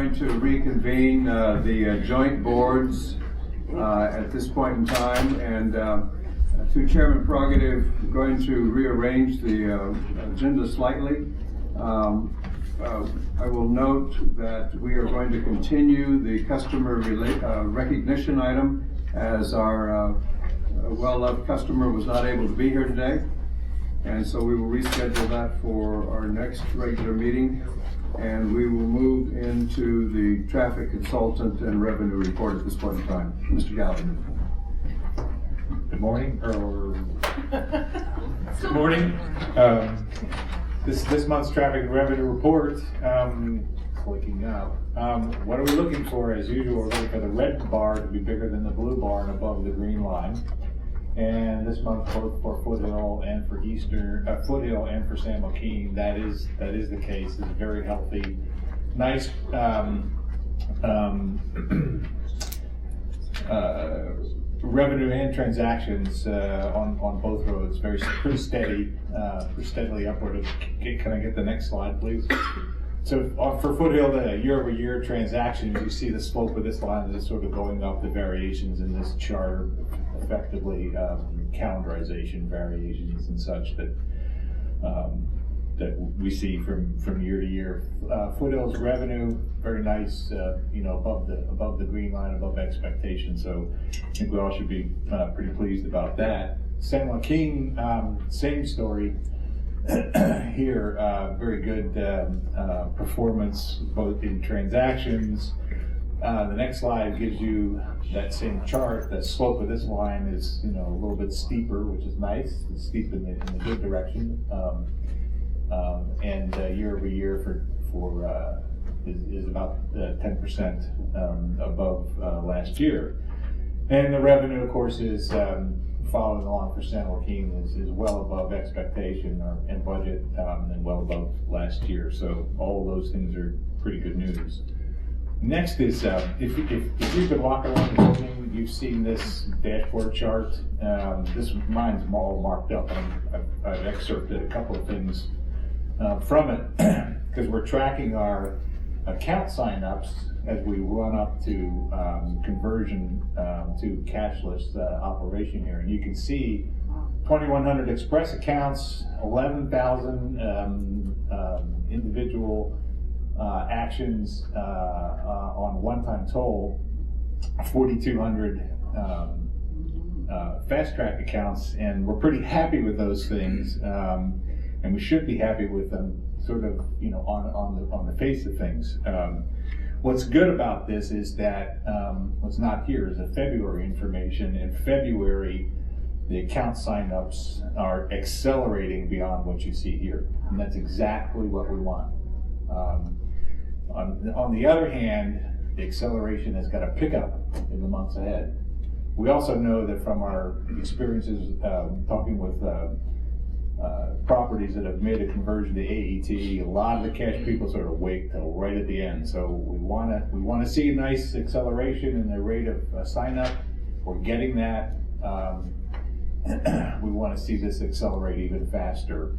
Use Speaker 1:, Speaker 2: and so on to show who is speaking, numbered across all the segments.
Speaker 1: going to reconvene the joint boards at this point in time, and through Chairman Prerogative, going to rearrange the agenda slightly. I will note that we are going to continue the customer recognition item, as our well-loved customer was not able to be here today. And so we will reschedule that for our next regular meeting, and we will move into the traffic consultant and revenue report at this point in time. Mr. Gallagher.
Speaker 2: Good morning, good morning. This month's traffic and revenue report, clicking up. What are we looking for? As usual, we're looking for the red bar to be bigger than the blue bar and above the green line. And this month, both for Foothill and for Foothill and for San Joaquin, that is the case. It's very healthy, nice revenue and transactions on both roads. Pretty steady, steadily upward. Can I get the next slide, please? So for Foothill, the year-over-year transactions, you see the slope of this line is sort of going up. The variations in this chart, effectively calendarization variations and such that that we see from year to year. Foothill's revenue, very nice, above the green line, above expectation. So I think we all should be pretty pleased about that. San Joaquin, same story. Here, very good performance both in transactions. The next slide gives you that same chart. The slope of this line is, a little bit steeper, which is nice. It's steep in the good direction, and year over year is about 10% above last year. And the revenue, of course, is following along for San Joaquin is well above expectation and budget, and well above last year. So all of those things are pretty good news. Next is, if you've been walking around the building, you've seen this dashboard chart. Mine's all marked up, and I've excerpted a couple of things from it, because we're tracking our account signups as we run up to conversion to cashless operation here. And you can see 2,100 express accounts, 11,000 individual actions on one-time toll, 4,200 fast track accounts, and we're pretty happy with those things, and we should be happy with them sort of on the face of things. What's good about this is that what's not here is the February information. In February, the account signups are accelerating beyond what you see here, and that's exactly what we want. On the other hand, the acceleration has got to pick up in the months ahead. We also know that from our experiences talking with properties that have made a conversion to AET, a lot of the cash people sort of wait till right at the end. So we want to see a nice acceleration in the rate of sign up. We're getting that. We want to see this accelerate even faster.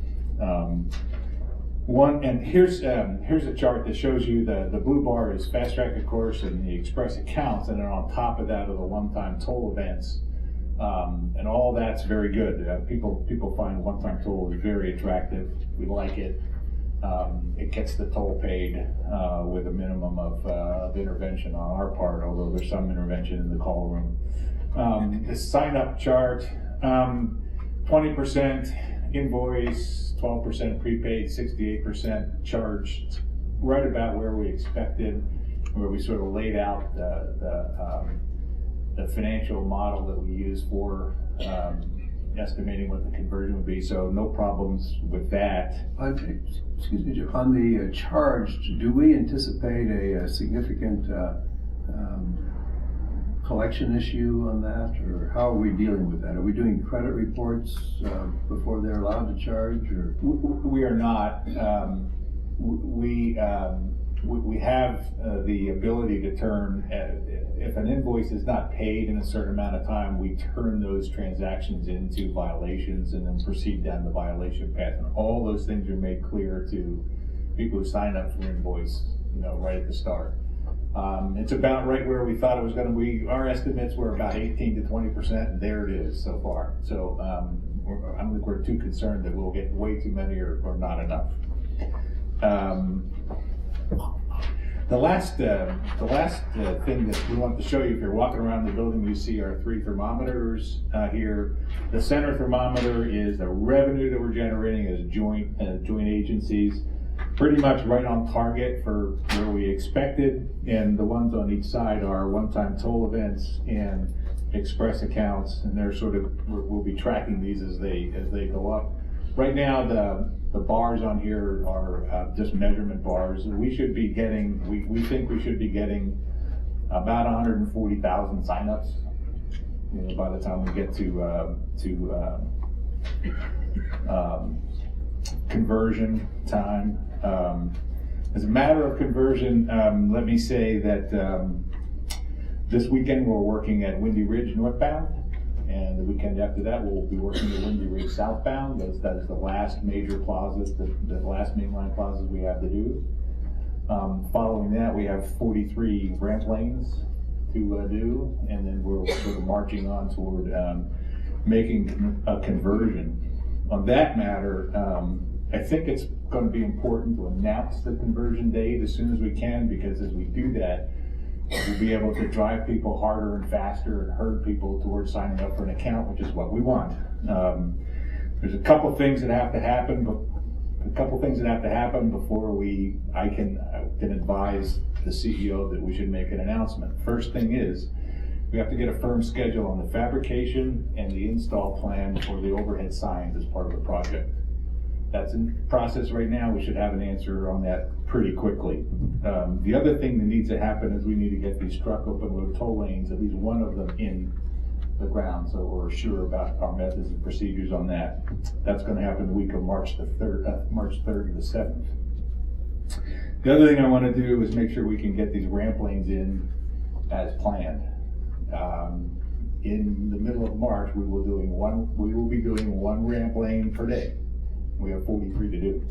Speaker 2: Here's a chart that shows you the blue bar is fast track, of course, and the express accounts, and then on top of that are the one-time toll events, and all that's very good. People find one-time toll is very attractive. We like it. It gets the toll paid with a minimum of intervention on our part, although there's some intervention in the call room. The sign-up chart, 20% invoice, 12% prepaid, 68% charged, right about where we expected, where we sort of laid out the financial model that we use for estimating what the conversion would be. So no problems with that.
Speaker 1: Excuse me, Joe. On the charged, do we anticipate a significant collection issue on that, or how are we dealing with that? Are we doing credit reports before they're allowed to charge, or?
Speaker 2: We are not. We have the ability to turn, if an invoice is not paid in a certain amount of time, we turn those transactions into violations and then proceed down the violation path. And all those things are made clear to people who sign up for invoice, right at the start. It's about right where we thought it was gonna be. Our estimates were about 18 to 20%, and there it is so far. So I don't think we're too concerned that we'll get way too many or not enough. The last thing that we want to show you, if you're walking around the building, you see our 3 thermometers here. The center thermometer is the revenue that we're generating as joint agencies, pretty much right on target for where we expected. And the ones on each side are one-time toll events and express accounts, and they're sort of, we'll be tracking these as they go up. Right now, the bars on here are just measurement bars. We should be getting, we think we should be getting about 140,000 signups, you know, by the time we get to conversion time. As a matter of conversion, let me say that this weekend we're working at Windy Ridge northbound, and the weekend after that we'll be working at Windy Ridge southbound. That is the last major plazas, the last mainline plazas we have to do. Following that, we have 43 ramp lanes to do, and then we're sort of marching on toward making a conversion. On that matter, I think it's going to be important to announce the conversion date as soon as we can, because as we do that, we'll be able to drive people harder and faster and herd people towards signing up for an account, which is what we want. There's a couple things that have to happen, before I can advise the CEO that we should make an announcement. First thing is, we have to get a firm schedule on the fabrication and the install plan for the overhead signs as part of the project. That's in process right now. We should have an answer on that pretty quickly. The other thing that needs to happen is we need to get these truck open load toll lanes, at least one of them in the ground, so we're sure about our methods and procedures on that. That's going to happen the week of March 3rd to the 7th. The other thing I want to do is make sure we can get these ramp lanes in as planned. In the middle of March, we will be doing one ramp lane per day. We have 43 to do.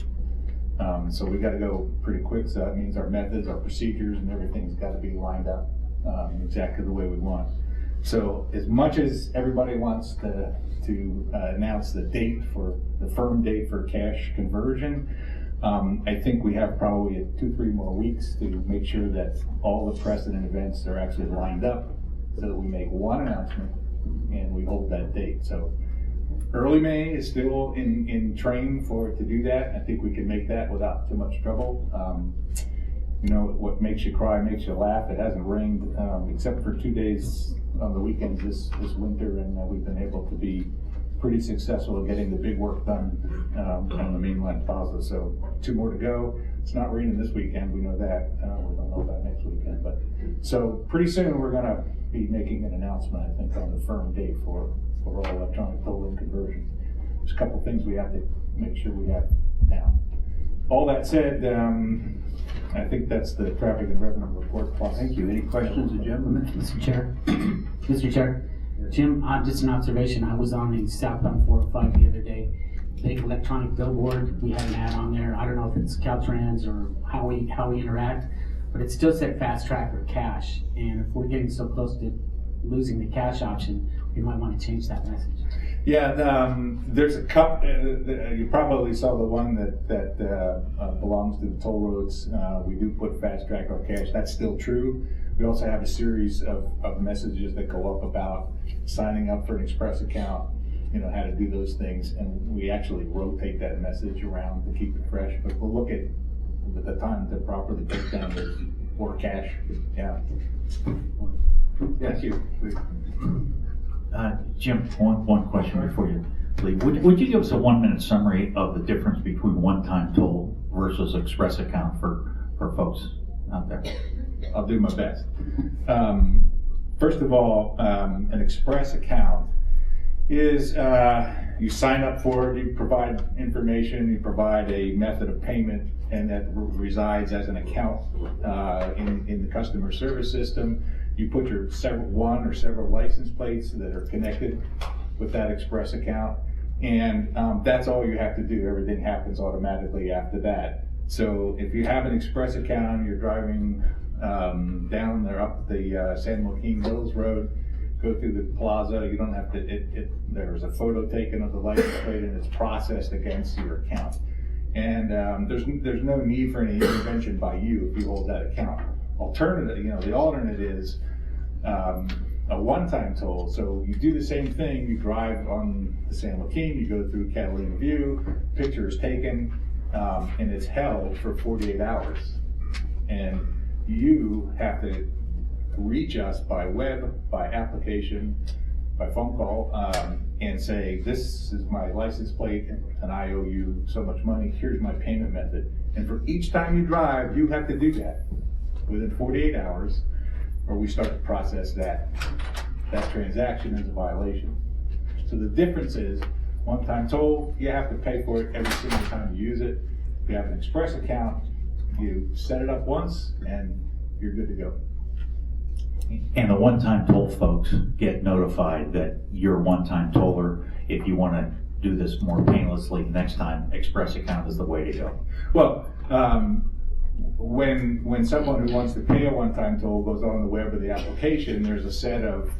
Speaker 2: So we got to go pretty quick. So that means our methods, our procedures, and everything's got to be lined up exactly the way we want. So as much as everybody wants to announce the date for the firm date for cash conversion, I think we have probably 2-3 more weeks to make sure that all the precedent events are actually lined up, so that we make one announcement and we hold that date. So early May is still in train to do that. I think we can make that without too much trouble. You know, what makes you cry makes you laugh. It hasn't rained except for 2 days on the weekends this winter, and we've been able to be pretty successful in getting the big work done on the mainline plaza. So 2 more to go. It's not raining this weekend, we know that. We don't know about next weekend, but so pretty soon we're going to be making an announcement, I think, on the firm date for all electronic tolling conversion. There's a couple things we have to make sure we have down. All that said, I think that's the traffic and revenue report plus.
Speaker 1: Thank you. Any questions of Jim?
Speaker 3: Mr. Chair, Mr. Chair, Jim, just an observation. I was on the southbound 405 the other day. Big electronic billboard. We had an ad on there. I don't know if it's Caltrans or how we interact, but it still said fast track or cash. And if we're getting so close to losing the cash option, we might want to change that message.
Speaker 2: Yeah, there's a couple. You probably saw the one that belongs to the toll roads. We do put fast track or cash. That's still true. We also have a series of messages that go up about signing up for an express account, you know, how to do those things, and we actually rotate that message around to keep it fresh. But we'll look at the time to properly break down the or cash. Yeah. Thank you.
Speaker 4: Jim, one question before you leave. Would you give us a 1-minute summary of the difference between one-time toll versus express account for folks out there?
Speaker 2: I'll do my best. First of all, an express account is you sign up for it, you provide information, you provide a method of payment, and that resides as an account in the customer service system. You put your one or several license plates that are connected with that express account, and that's all you have to do. Everything happens automatically after that. So if you have an express account, you're driving down there up the San Joaquin Hills Road, go through the plaza. You don't have to, there's a photo taken of the license plate and it's processed against your account. And there's no need for any intervention by you if you hold that account. Alternative, the alternate is a one-time toll. So you do the same thing, you drive on the San Joaquin, you go through Catalina View, picture is taken, and it's held for 48 hours. And you have to reach us by web, by application, by phone call, and say, this is my license plate and I owe you so much money, here's my payment method. And for each time you drive, you have to do that within 48 hours, or we start to process that transaction as a violation. So the difference is, one-time toll, you have to pay for it every single time you use it. If you have an express account, you set it up once and you're good to go.
Speaker 4: And the one-time toll folks get notified that you're a one-time toller. If you want to do this more painlessly next time, express account is the way to go.
Speaker 2: Well, when someone who wants to pay a one-time toll goes on the web or the application, there's a set of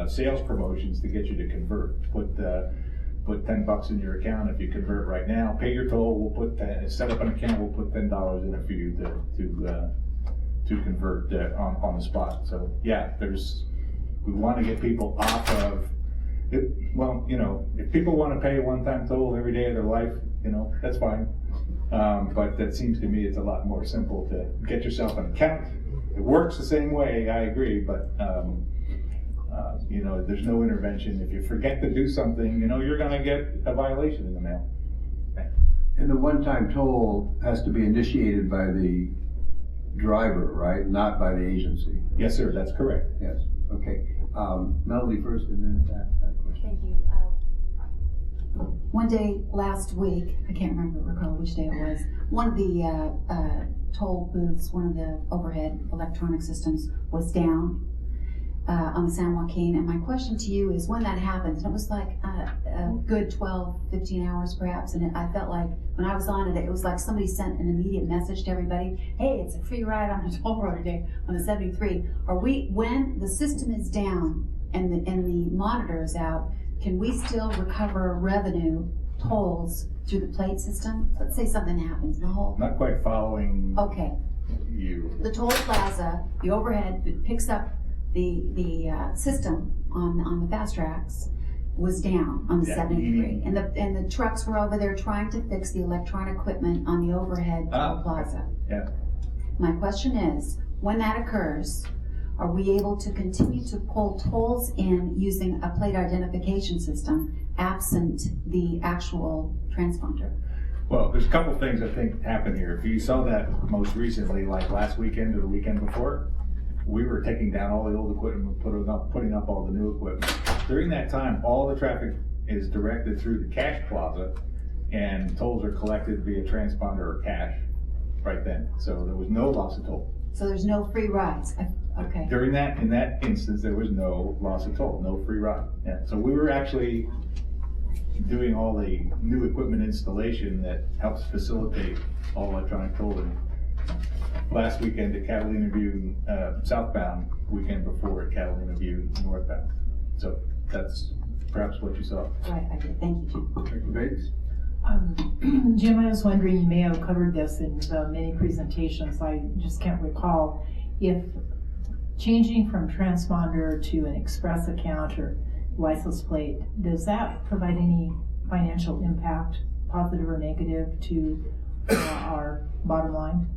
Speaker 2: sales promotions to get you to convert. Put $10 in your account if you convert right now. Pay your toll. We'll set up an account. We'll put $10 in it for you to convert on the spot. So yeah, we want to get people off of it. Well, if people want to pay a one-time toll every day of their life, that's fine. But that seems to me it's a lot more simple to get yourself an account. It works the same way, I agree, but there's no intervention. If you forget to do something, you're going to get a violation in the mail.
Speaker 1: And the one-time toll has to be initiated by the driver, right? Not by the agency.
Speaker 2: Yes, sir, that's correct.
Speaker 1: Yes, okay. Melody first and then that question.
Speaker 5: Thank you. One day last week, I can't recall which day it was, one of the toll booths, one of the overhead electronic systems was down on the San Joaquin. And my question to you is, when that happens, and it was like a good 12, 15 hours perhaps, and I felt like when I was on it, it was like somebody sent an immediate message to everybody, hey, it's a free ride on the toll road today on the 73. When the system is down and the monitor is out, can we still recover revenue tolls through the plate system? Let's say something happens, the whole.
Speaker 2: Not quite following
Speaker 5: Okay.
Speaker 2: you.
Speaker 5: The toll plaza, the overhead that picks up the system on the fast tracks was down on the
Speaker 2: Yeah,
Speaker 5: 73, and the trucks were over there trying to fix the electronic equipment on the overhead toll plaza.
Speaker 2: Yeah.
Speaker 5: My question is, when that occurs, are we able to continue to pull tolls in using a plate identification system absent the actual transponder?
Speaker 2: Well, there's a couple things I think happen here. If you saw that most recently, like last weekend or the weekend before, we were taking down all the old equipment and putting up all the new equipment. During that time, all the traffic is directed through the cash plaza, and tolls are collected via transponder or cash right then. So there was no loss of toll.
Speaker 5: So there's no free rides? Okay.
Speaker 2: In that instance, there was no loss of toll, no free ride. Yeah. So we were actually doing all the new equipment installation that helps facilitate all electronic tolling. Last weekend at Catalina View southbound, weekend before at Catalina View northbound. So that's perhaps what you saw.
Speaker 5: Right, I did. Thank you.
Speaker 1: Dr. Bates?
Speaker 6: Jim, I was wondering, you may have covered this in the many presentations, I just can't recall, if changing from transponder to an express account or license plate, does that provide any financial impact, positive or negative, to our bottom line?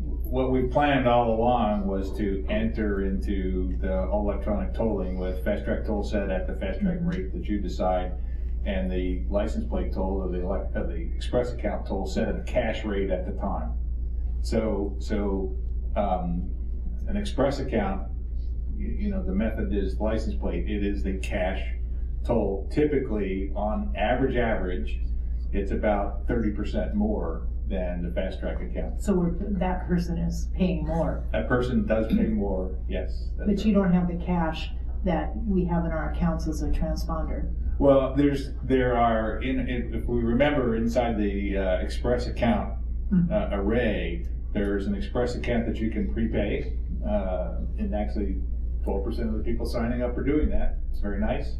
Speaker 2: What we planned all along was to enter into the electronic tolling with fast track toll set at the fast track rate that you decide, and the license plate toll or the express account toll set at the cash rate at the time. So an express account, the method is license plate. It is the cash toll. Typically, on average, it's about 30% more than the fast track account.
Speaker 6: So that person is paying more.
Speaker 2: That person does pay more, yes.
Speaker 6: But you don't have the cash that we have in our accounts as a transponder.
Speaker 2: Well, there are, if we remember inside the express account array, There's an express account that you can prepay, and actually 12% of the people signing up are doing that. It's very nice.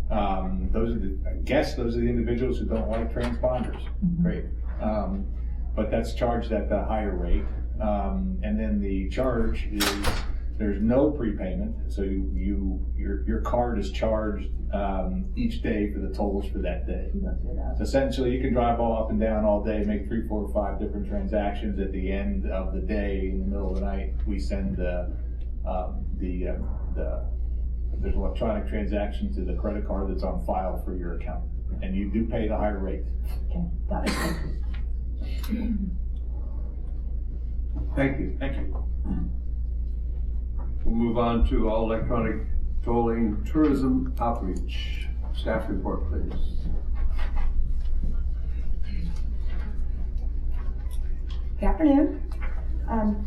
Speaker 2: Those are the individuals who don't like transponders. Great. But that's charged at the higher rate. And then the charge is, there's no prepayment, so your card is charged each day for the tolls for that day. So essentially, you can drive all up and down all day, make 3, 4, 5 different transactions. At the end of the day, in the middle of the night, we send there's electronic transaction to the credit card that's on file for your account, and you do pay the higher rate.
Speaker 6: Okay, got it.
Speaker 1: Thank you.
Speaker 2: Thank you.
Speaker 1: We'll move on to all electronic tolling tourism outreach. Staff report, please.
Speaker 7: Good afternoon.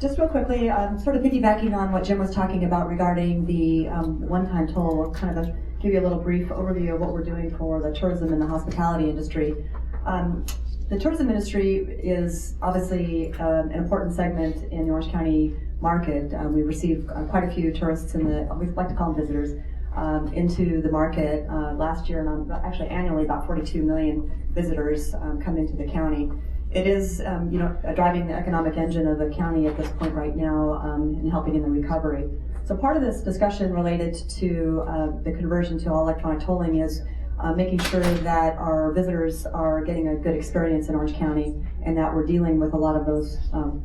Speaker 7: Just real quickly, sort of piggybacking on what Jim was talking about regarding the one-time toll, we'll kind of give you a little brief overview of what we're doing for the tourism and the hospitality industry. The tourism industry is obviously an important segment in the Orange County market. We receive quite a few tourists we like to call them visitors, into the market. Last year, and actually annually, about 42 million visitors come into the county. It is, driving the economic engine of the county at this point right now, and helping in the recovery. So part of this discussion related to the conversion to all electronic tolling is making sure that our visitors are getting a good experience in Orange County, and that we're dealing with a lot of those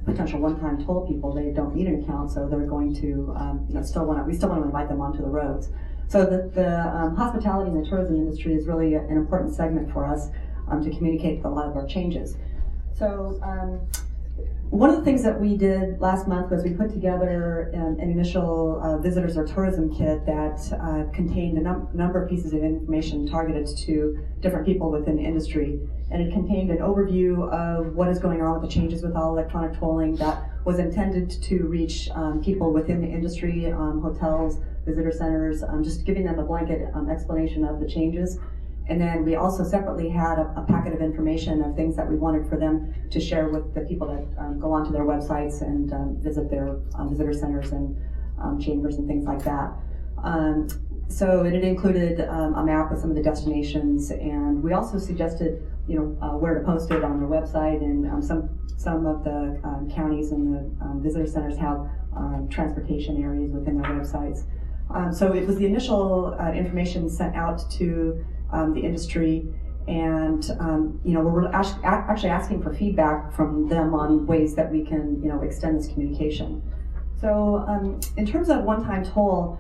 Speaker 7: potential one-time toll people. They don't need an account, so they're going to, we still want to invite them onto the roads. So the hospitality and the tourism industry is really an important segment for us to communicate a lot of our changes. So one of the things that we did last month was we put together an initial visitors or tourism kit that contained a number of pieces of information targeted to different people within the industry. And it contained an overview of what is going on with the changes with all electronic tolling that was intended to reach people within the industry, hotels, visitor centers, just giving them a blanket explanation of the changes. And then we also separately had a packet of information of things that we wanted for them to share with the people that go onto their websites and visit their visitor centers and chambers and things like that. So it included a map of some of the destinations, and we also suggested, where to post it on their website. And some of the counties and the visitor centers have transportation areas within their websites. So it was the initial information sent out to the industry, and we're actually asking for feedback from them on ways that we can extend this communication. So in terms of one-time toll,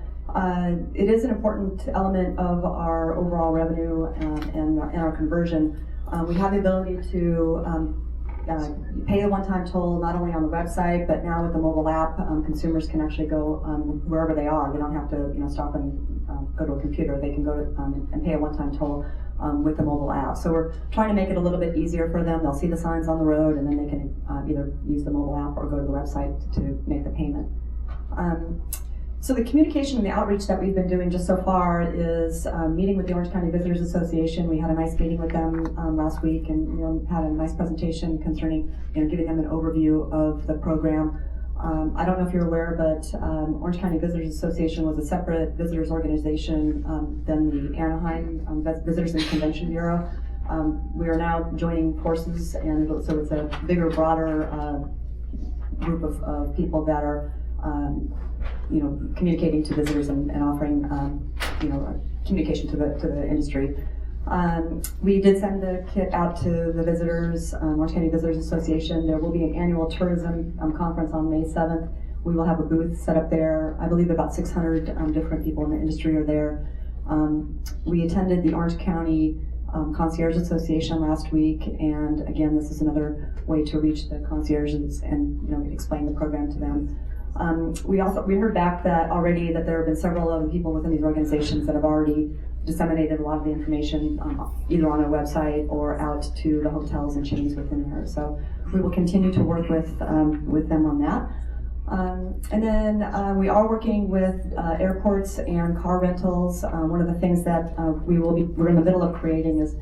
Speaker 7: it is an important element of our overall revenue and our conversion. We have the ability to pay the one-time toll not only on the website, but now with the mobile app, consumers can actually go wherever they are. They don't have to stop and go to a computer. They can go and pay a one-time toll with the mobile app. So we're trying to make it a little bit easier for them. They'll see the signs on the road, and then they can either use the mobile app or go to the website to make the payment. So the communication and the outreach that we've been doing just so far is meeting with the Orange County Visitors Association. We had a nice meeting with them last week, and had a nice presentation concerning giving them an overview of the program. I don't know if you're aware, but Orange County Visitors Association was a separate visitors organization than the Anaheim Visitors and Convention Bureau. We are now joining forces, and so it's a bigger, broader group of people that are communicating to visitors and offering communication to the industry. We did send the kit out to the visitors, Orange County Visitors Association. There will be an annual tourism conference on May 7th. We will have a booth set up there. I believe about 600 different people in the industry are there. We attended the Orange County Concierge Association last week, and again, this is another way to reach the concierges and explain the program to them. We heard back that there have been several other people within these organizations that have already disseminated a lot of the information either on our website or out to the hotels and chains within there. So we will continue to work with them on that. And then we are working with airports and car rentals. One of the things that we're in the middle of creating is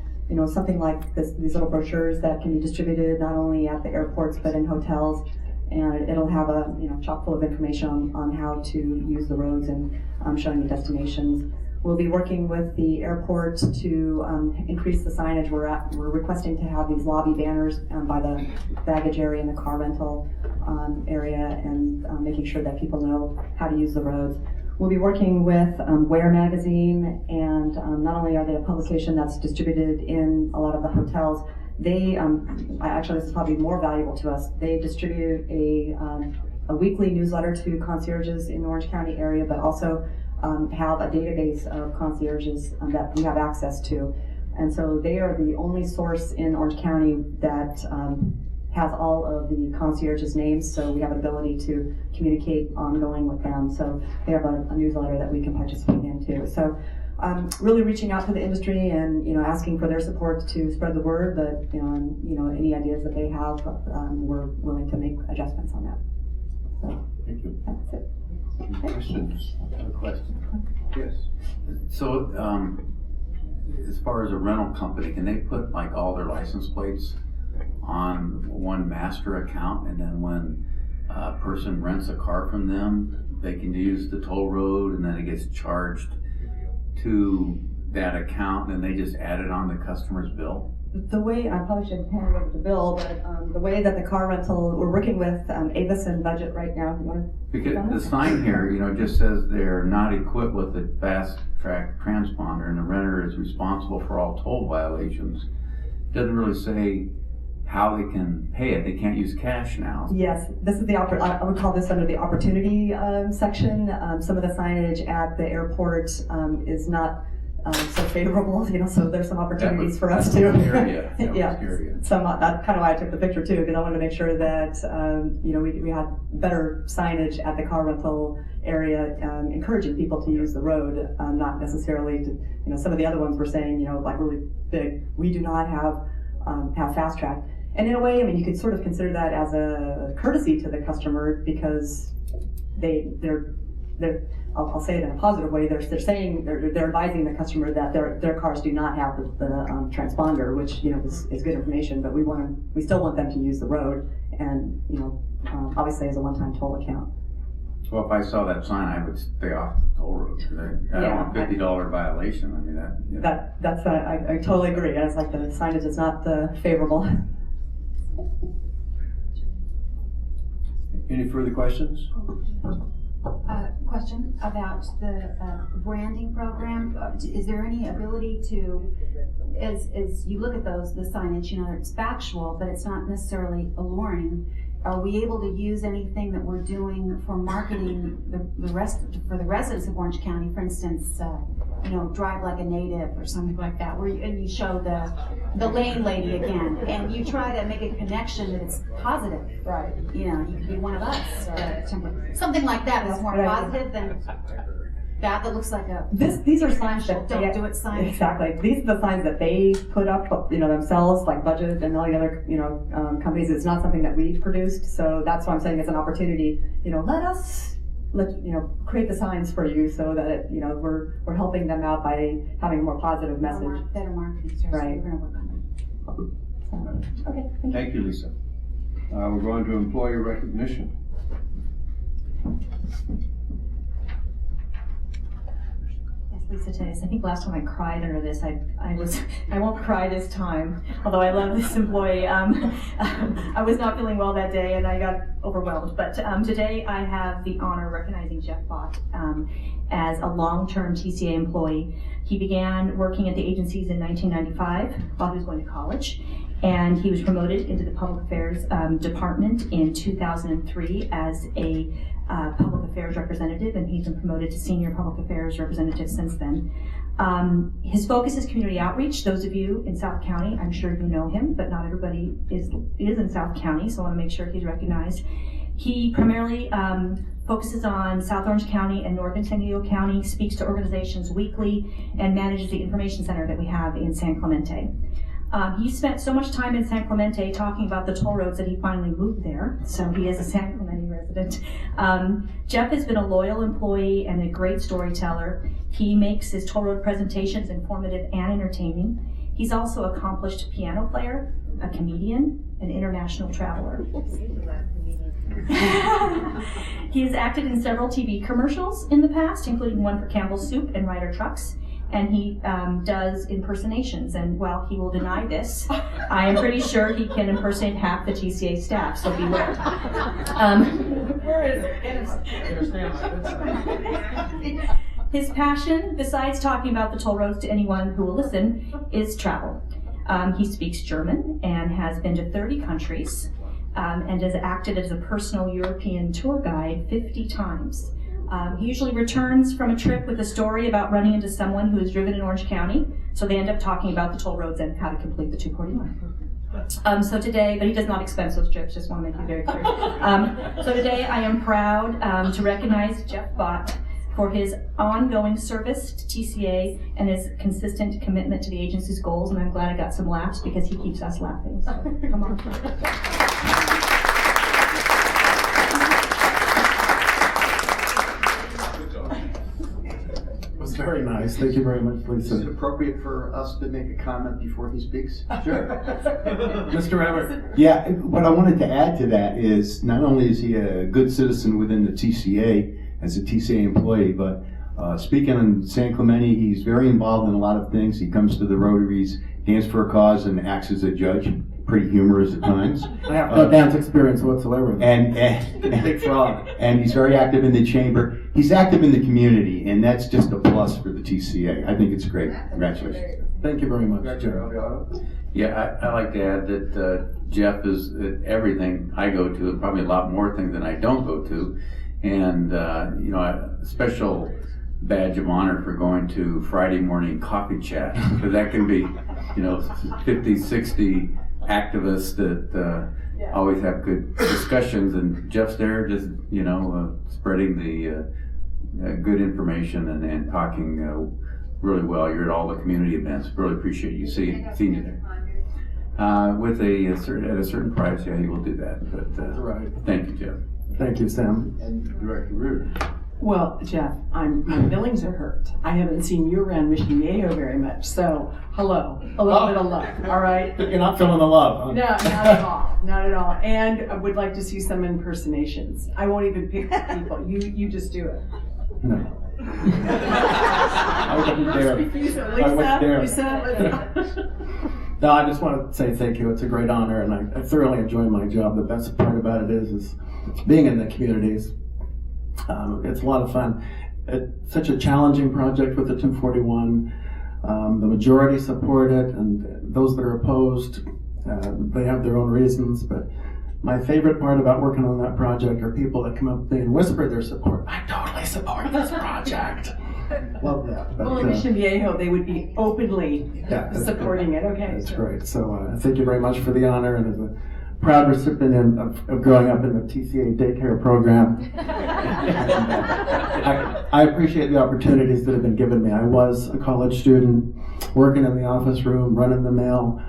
Speaker 7: something like these little brochures that can be distributed not only at the airports but in hotels. and it'll have a chock full of information on how to use the roads and showing the destinations. We'll be working with the airport to increase the signage. We're requesting to have these lobby banners by the baggage area and the car rental area, and making sure that people know how to use the roads. We'll be working with Where Magazine, and not only are they a publication that's distributed in a lot of the hotels, they actually, this is probably more valuable to us. They distribute a weekly newsletter to concierges in the Orange County area, but also have a database of concierges that we have access to. And so they are the only source in Orange County that has all of the concierges' names, so we have an ability to communicate ongoing with them. So they have a newsletter that we can participate in too. So really reaching out to the industry and asking for their support to spread the word, but any ideas that they have, we're willing to make adjustments on that. So
Speaker 1: Thank you.
Speaker 7: that's it.
Speaker 1: Any questions?
Speaker 8: I have a question.
Speaker 1: Yes.
Speaker 8: So, as far as a rental company, can they put like all their license plates on one master account, and then when a person rents a car from them, they can use the toll road, and then it gets charged to that account, and they just add it on the customer's bill?
Speaker 7: The way, I probably should hand it over to Bill, but the way that the car rental, we're working with Avis and Budget right now. You want to?
Speaker 8: Because the sign here, just says they're not equipped with a fast track transponder, and the renter is responsible for all toll violations. Doesn't really say how they can pay it. They can't use cash now.
Speaker 7: Yes, this is I would call this under the opportunity section. Some of the signage at the airport is not so favorable, so there's some opportunities for us to. Yeah, that's kind of why I took the picture too, because I wanted to make sure that we had better signage at the car rental area, encouraging people to use the road, not necessarily to, some of the other ones were saying, like really big, we do not have fast track. And in a way, you could sort of consider that as a courtesy to the customer, because they're I'll say it in a positive way. They're saying they're advising the customer that their cars do not have the transponder, which is good information. But we still want them to use the road, and obviously as a one-time toll account.
Speaker 8: Well, if I saw that sign, I would stay off the toll road. I don't want a $50 violation.
Speaker 7: I totally agree. It's like the signage is not favorable.
Speaker 1: Any further questions?
Speaker 5: Question about the branding program. Is there any ability to, as you look at the signage, it's factual, but it's not necessarily alluring. Are we able to use anything that we're doing for marketing for the residents of Orange County? For instance, drive like a native or something like that, where you show the lane lady again, and you try to make a connection that it's positive. Right. You could be one of us, or something like that is more positive than that looks like a.
Speaker 7: These are signs that
Speaker 5: don't do it signs.
Speaker 7: Exactly. These are the signs that they put up, themselves, like Budget and all the other, companies. It's not something that we produced, so that's why I'm saying it's an opportunity. Let us create the signs for you, so that we're helping them out by having a more positive message.
Speaker 5: Better marketing, sir.
Speaker 7: Right.
Speaker 5: So we're gonna work on it.
Speaker 7: Okay.
Speaker 1: Thank you, Lisa. We're going to employee recognition.
Speaker 9: Lisa Tice. I think last time I cried under this, I won't cry this time, although I love this employee. I was not feeling well that day and I got overwhelmed, but today I have the honor of recognizing Jeff Bott as a long-term TCA employee. He began working at the agencies in 1995 while he was going to college, and he was promoted into the public affairs department in 2003 as a public affairs representative, and he's been promoted to senior public affairs representative since then. His focus is community outreach. Those of you in South County, I'm sure you know him, but not everybody is in South County, so I want to make sure he's recognized. He primarily focuses on South Orange County and Northern San Diego County, speaks to organizations weekly, and manages the information center that we have in San Clemente. He spent so much time in San Clemente talking about the toll roads that he finally moved there, so he is a San Clemente resident. Jeff has been a loyal employee and a great storyteller. He makes his toll road presentations informative and entertaining. He's also an accomplished piano player, a comedian, an international traveler. He has acted in several TV commercials in the past, including one for Campbell's Soup and Ryder Trucks. And he does impersonations. And while he will deny this, I am pretty sure he can impersonate half the TCA staff, so beware. His passion, besides talking about the toll roads to anyone who will listen, is travel. He speaks German and has been to 30 countries and has acted as a personal European tour guide 50 times. He usually returns from a trip with a story about running into someone who has driven in Orange County, so they end up talking about the toll roads and how to complete the 241. So today, but he does not expense those trips, just want to make it very clear. So today I am proud to recognize Jeff Bott for his ongoing service to TCA and his consistent commitment to the agency's goals, and I'm glad I got some laughs because he keeps us laughing. So, come on.
Speaker 10: It was very nice. Thank you very much,
Speaker 11: Is it
Speaker 10: Lisa.
Speaker 11: appropriate for us to make a comment before he speaks?
Speaker 10: Sure. Mr. Everett.
Speaker 12: Yeah, what I wanted to add to that is not only is he a good citizen within the TCA as a TCA employee, but speaking on San Clemente, he's very involved in a lot of things. He comes to the Rotaries, stands for a cause, and acts as a judge. Pretty humorous at times.
Speaker 10: I have no dance experience whatsoever.
Speaker 12: And
Speaker 10: Big fraud.
Speaker 12: and he's very active in the chamber. He's active in the community, and that's just a plus for the TCA. I think it's great. Congratulations.
Speaker 10: Thank you very much,
Speaker 1: Director
Speaker 10: Jim.
Speaker 1: Delgado?
Speaker 8: Yeah, I like to add that Jeff is at everything I go to, and probably a lot more things than I don't go to. And, you know, a special badge of honor for going to Friday morning coffee chat, because that can be, you know, 50, 60 activists that always have good discussions, and Jeff's there just, you know, spreading the good information and talking really well. You're at all the community events. Really appreciate you seeing you there. With a certain price, yeah, he will do that. But
Speaker 10: Right.
Speaker 8: thank you, Jeff.
Speaker 10: Thank you, Sam.
Speaker 1: And Director Rude?
Speaker 13: Well, Jeff, my feelings are hurt. I haven't seen you around Mission Viejo very much, so hello, a little bit of love, all right?
Speaker 10: You're not feeling the love, huh?
Speaker 13: No, not at all, not at all. And I would like to see some impersonations. I won't even pick the people. You just do it.
Speaker 10: No. I wouldn't dare. I wouldn't dare.
Speaker 13: Lisa.
Speaker 10: No, I just want to say thank you. It's a great honor, and I thoroughly enjoy my job. The best part about it is being in the communities. It's a lot of fun. It's such a challenging project with the 241. The majority support it, and those that are opposed, they have their own reasons. But my favorite part about working on that project are people that come up and whisper their support. I totally support this project. Love that. But,
Speaker 13: Well, in Mission Viejo, they would be openly
Speaker 10: yeah, that's
Speaker 13: supporting it, okay?
Speaker 10: That's great. So thank you very much for the honor, and as a proud recipient of growing up in the TCA daycare program, I appreciate the opportunities that have been given me. I was a college student, working in the office room, running the mail,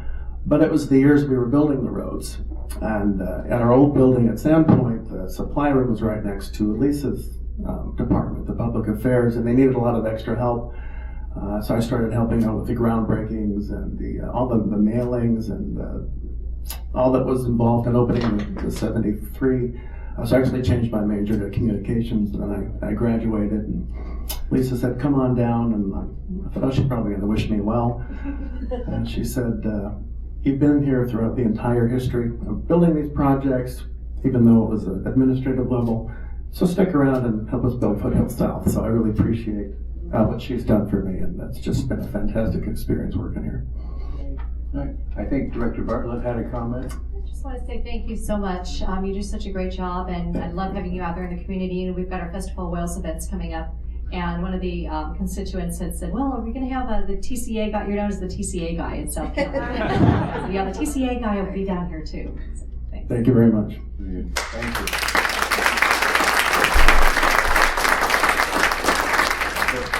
Speaker 10: but it was the years we were building the roads. And at our old building at Sandpoint, the supply room was right next to Lisa's department, the public affairs, and they needed a lot of extra help. So I started helping out with the groundbreakings and all the mailings and all that was involved in opening the 73. So I actually changed my major to communications, and then I graduated, and Lisa said, come on down, and I thought, oh, she's probably going to wish me well. And she said, you've been here throughout the entire history of building these projects, even though it was an administrative level, so stick around and help us build Foothill South. So I really appreciate what she's done for me, and that's just been a fantastic experience working here.
Speaker 1: Right. I think Director Bartlett had a comment.
Speaker 14: I just want to say thank you so much. You do such a great job, and I love having you out there in the community. And we've got our Festival of Wales events coming up. And one of the constituents had said, well, are we going to have the TCA guy? You're known as the TCA guy in South Carolina. So, yeah, the TCA guy will be down here too. So, thanks.
Speaker 10: Thank you very much.
Speaker 1: Thank you.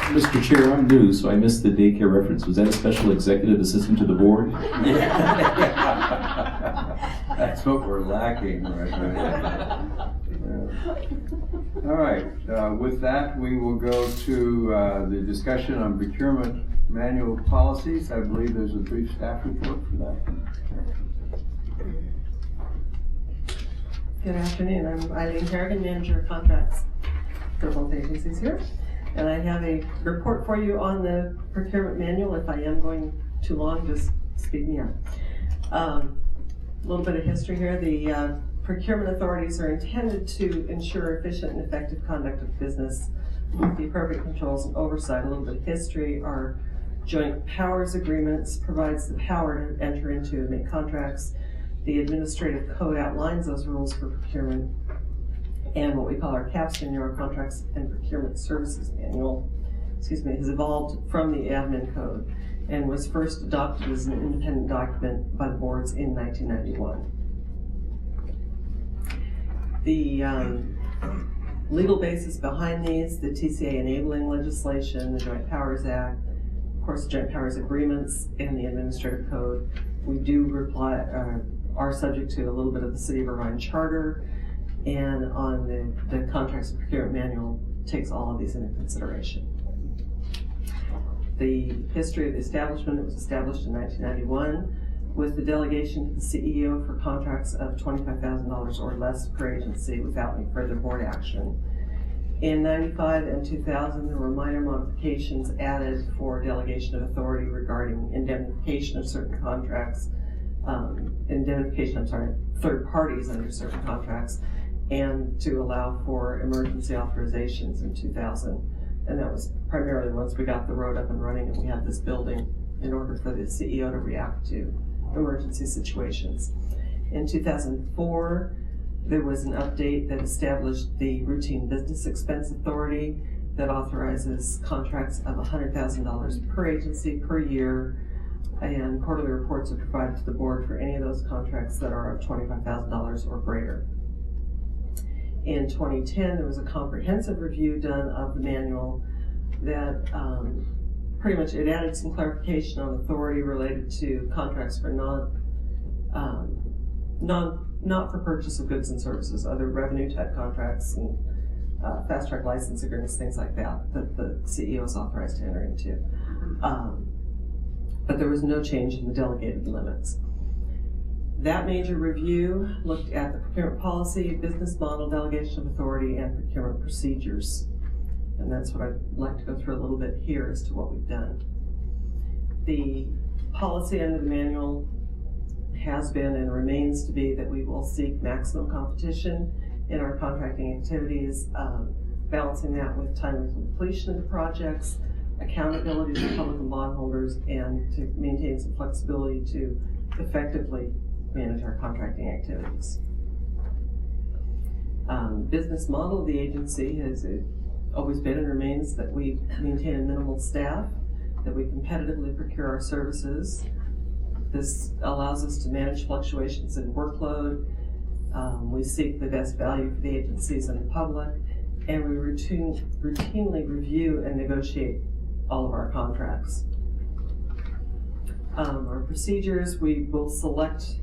Speaker 15: Mr. Chair, I'm new, so I missed the daycare reference. Was that a special executive assistant to the board?
Speaker 1: That's what we're lacking right now. All right, with that, we will go to the discussion on procurement manual policies. I believe there's a brief staff report for that.
Speaker 16: Good afternoon. I'm Eileen Harrigan, Manager of Contracts for both agencies here. And I have a report for you on the procurement manual. If I am going too long, just speed me up. A little bit of history here. The procurement authorities are intended to ensure efficient and effective conduct of business with the appropriate controls and oversight. A little bit of history. Our joint powers agreements provides the power to enter into and make contracts. The administrative code outlines those rules for procurement, and what we call our CAPS manual, our Contracts and Procurement Services Manual, has evolved from the admin code and was first adopted as an independent document by the boards in 1991. The legal basis behind these, the TCA enabling legislation, the Joint Powers Act, of course, the Joint Powers Agreements, and the Administrative Code. We do are subject to a little bit of the City of Irvine Charter, and on the Contracts and Procurement Manual takes all of these into consideration. The history of the establishment, it was established in 1991 with the delegation to the CEO for contracts of $25,000 or less per agency without any further board action. In 95 and 2000, there were minor modifications added for delegation of authority regarding indemnification of certain contracts, third parties under certain contracts, and to allow for emergency authorizations in 2000. And that was primarily once we got the road up and running and we had this building in order for the CEO to react to emergency situations. In 2004, there was an update that established the routine business expense authority that authorizes contracts of $100,000 per agency per year, and quarterly reports are provided to the board for any of those contracts that are of $25,000 or greater. In 2010, there was a comprehensive review done of the manual that pretty much it added some clarification on authority related to contracts for not for purchase of goods and services, other revenue type contracts and fast track license agreements, things like that the CEO is authorized to enter into. But there was no change in the delegated limits. That major review looked at the procurement policy, business model, delegation of authority, and procurement procedures. And that's what I'd like to go through a little bit here as to what we've done. The policy under the manual has been and remains to be that we will seek maximum competition in our contracting activities, balancing that with timely completion of the projects, accountability to the public and bondholders, and to maintain some flexibility to effectively manage our contracting activities. Business model of the agency has always been and remains that we maintain a minimal staff, that we competitively procure our services. This allows us to manage fluctuations in workload. We seek the best value for the agencies and the public, and we routinely review and negotiate all of our contracts. Our procedures, we will select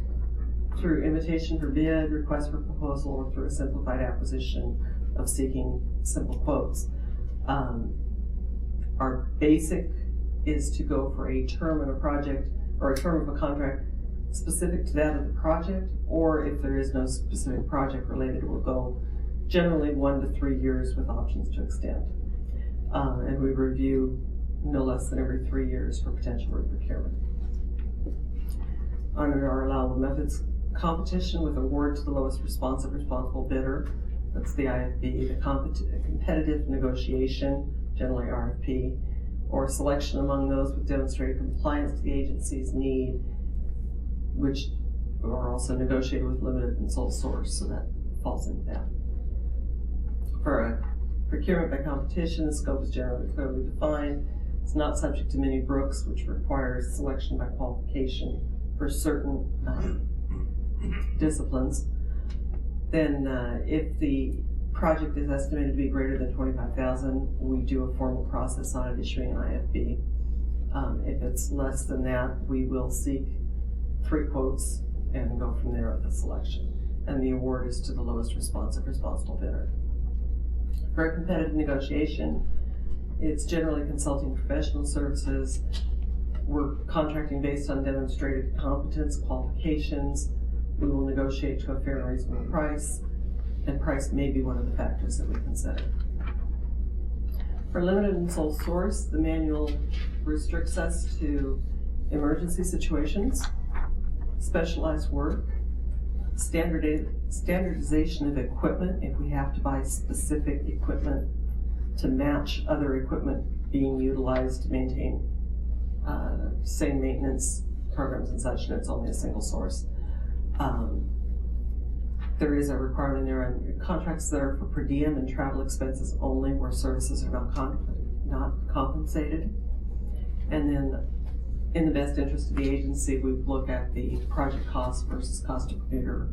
Speaker 16: through invitation for bid, request for proposal, or through a simplified acquisition of seeking simple quotes. Our basic is to go for a term in a project or a term of a contract specific to that of the project, or if there is no specific project related, it will go generally 1 to 3 years with options to extend. And we review no less than every 3 years for potential reprocurement. Under our allowable methods, competition with award to the lowest responsible bidder, that's the IFB, the competitive negotiation, generally RFP, or selection among those with demonstrated compliance to the agency's need, which are also negotiated with limited and sole source, so that falls into that. For a procurement by competition, the scope is generally clearly defined. It's not subject to mini brooks, which requires selection by qualification for certain disciplines. Then if the project is estimated to be greater than $25,000, we do a formal process on it, issuing an IFB. If it's less than that, we will seek 3 quotes and go from there at the selection. And the award is to the lowest responsible bidder. For a competitive negotiation, it's generally consulting professional services. We're contracting based on demonstrated competence, qualifications. We will negotiate to a fair and reasonable price. and price may be one of the factors that we consider. For limited and sole source, the manual restricts us to emergency situations, specialized work, standardization of equipment if we have to buy specific equipment to match other equipment being utilized to maintain same maintenance programs and such, and it's only a single source. There is a requirement there on contracts that are for per diem and travel expenses only, where services are not compensated. And then, in the best interest of the agency, we look at the project cost versus cost to procure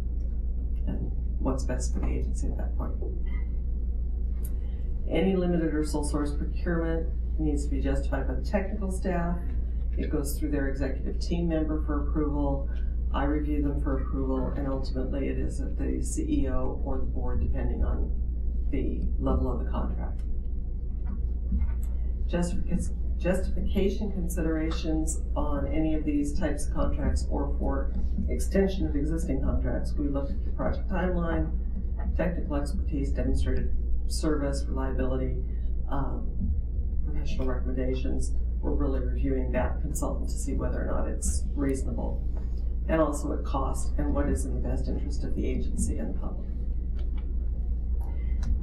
Speaker 16: and what's best for the agency at that point. Any limited or sole source procurement needs to be justified by the technical staff. It goes through their executive team member for approval. I review them for approval, and ultimately it is at the CEO or the board, depending on the level of the contract. Justification considerations on any of these types of contracts or for extension of existing contracts. We look at the project timeline, technical expertise, demonstrated service, reliability, professional recommendations. We're really reviewing that consultant to see whether or not it's reasonable, and also at cost and what is in the best interest of the agency and the public.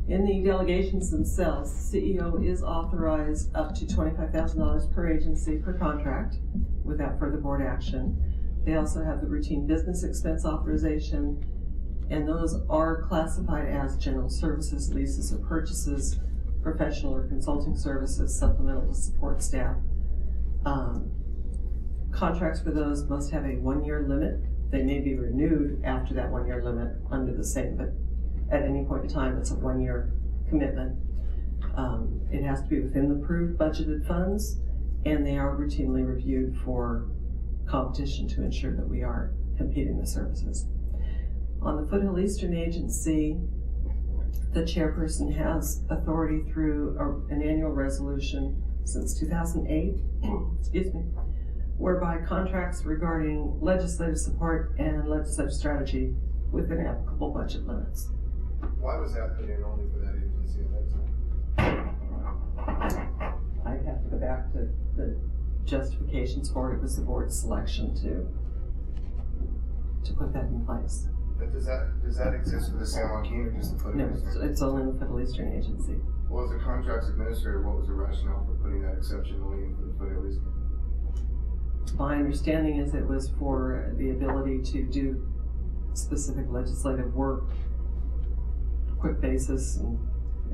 Speaker 16: In the delegations themselves, the CEO is authorized up to $25,000 per agency per contract without further board action. They also have the routine business expense authorization, and those are classified as general services, leases or purchases, professional or consulting services, supplemental to support staff. Contracts for those must have a 1-year limit. They may be renewed after that 1-year limit under the same, but at any point in time, it's a 1-year commitment. It has to be within the approved budgeted funds, and they are routinely reviewed for competition to ensure that we are competing the services. On the Foothill Eastern Agency, the chairperson has authority through an annual resolution since 2008, excuse me, whereby contracts regarding legislative support and legislative strategy within applicable budget limits.
Speaker 17: Why was that put in only for that agency at that time?
Speaker 16: I'd have to go back to the justifications for it. It was the board's selection to put that in place.
Speaker 17: But does that exist for the San Joaquin or just the Foothill Eastern?
Speaker 16: No, it's only in the Foothill Eastern Agency.
Speaker 17: Well, as a contracts administrator, what was the rationale for putting that exception only in for the Foothill Eastern?
Speaker 16: My understanding is it was for the ability to do specific legislative work, quick basis, and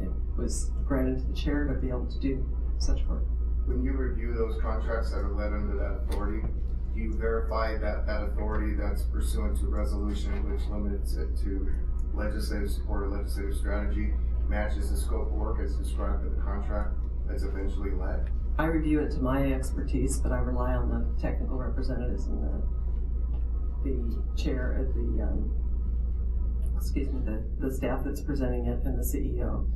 Speaker 16: it was granted to the chair to be able to do such work.
Speaker 17: When you review those contracts that are led under that authority, do you verify that that authority that's pursuant to resolution which limits it to legislative support or legislative strategy matches the scope of work as described in the contract that's eventually led?
Speaker 16: I review it to my expertise, but I rely on the technical representatives and the chair at the staff that's presenting it and the CEO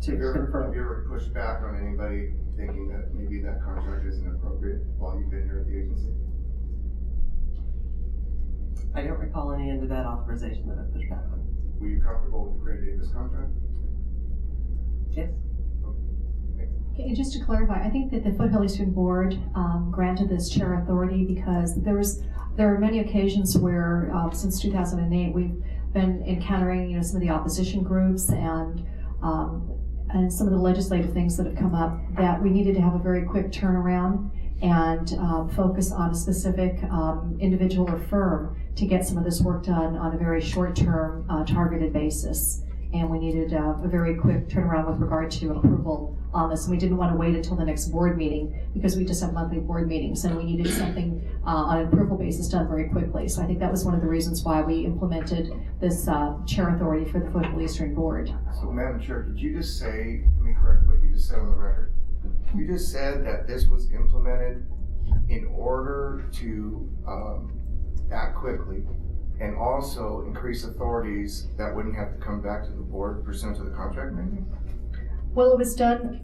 Speaker 16: to confirm.
Speaker 17: Have you ever pushed back on anybody thinking that maybe that contract isn't appropriate while you've been here at the agency?
Speaker 16: I don't recall any end of that authorization that I pushed back on.
Speaker 17: Were you comfortable with the Gray Davis contract?
Speaker 16: Yes.
Speaker 14: Okay, just to clarify, I think that the Foothill Eastern Board granted this chair authority because there are many occasions where since 2008 we've been encountering some of the opposition groups and some of the legislative things that have come up that we needed to have a very quick turnaround and focus on a specific individual or firm to get some of this work done on a very short-term targeted basis. And we needed a very quick turnaround with regard to approval on this. And we didn't want to wait until the next board meeting because we just have monthly board meetings and we needed something on an approval basis done very quickly. So I think that was one of the reasons why we implemented this chair authority for the Foothill Eastern Board.
Speaker 17: So Madam Chair, did you just say, let me correct what you just said on the record. You just said that this was implemented in order to act quickly and also increase authorities that wouldn't have to come back to the board pursuant to the contract maybe?
Speaker 14: Well, it was done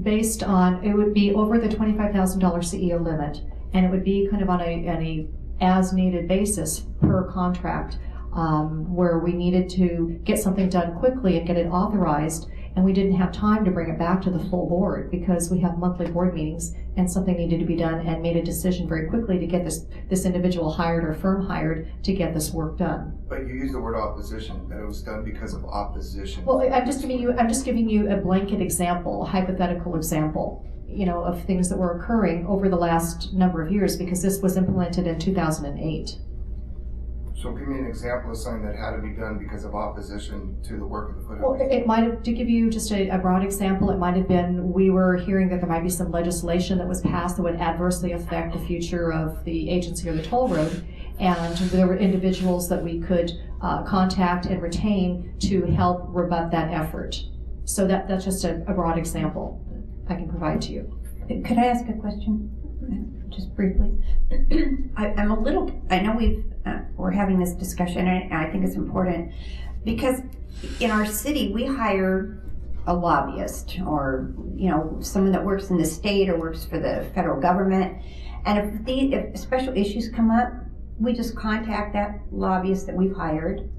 Speaker 14: based on, it would be over the $25,000 CEO limit, and it would be kind of on a as needed basis per contract. where we needed to get something done quickly and get it authorized, and we didn't have time to bring it back to the full board because we have monthly board meetings and something needed to be done, and made a decision very quickly to get this individual hired or firm hired to get this work done.
Speaker 17: But you used the word opposition, that it was done because of opposition.
Speaker 14: Well, I'm just giving you a blanket example, a hypothetical example, of things that were occurring over the last number of years, because this was implemented in 2008.
Speaker 17: So give me an example of something that had to be done because of opposition to the work of the
Speaker 14: Well,
Speaker 17: foothills.
Speaker 14: it might have, to give you just a broad example, it might have been, we were hearing that there might be some legislation that was passed that would adversely affect the future of the agency or the toll road, and there were individuals that we could contact and retain to help rebut that effort. So that's just a broad example I can provide to you.
Speaker 18: Could I ask a question? Just briefly. I'm a little, I know we're having this discussion, and I think it's important because in our city we hire a lobbyist, or someone that works in the state or works for the federal government, and if special issues come up, we just contact that lobbyist that we've hired,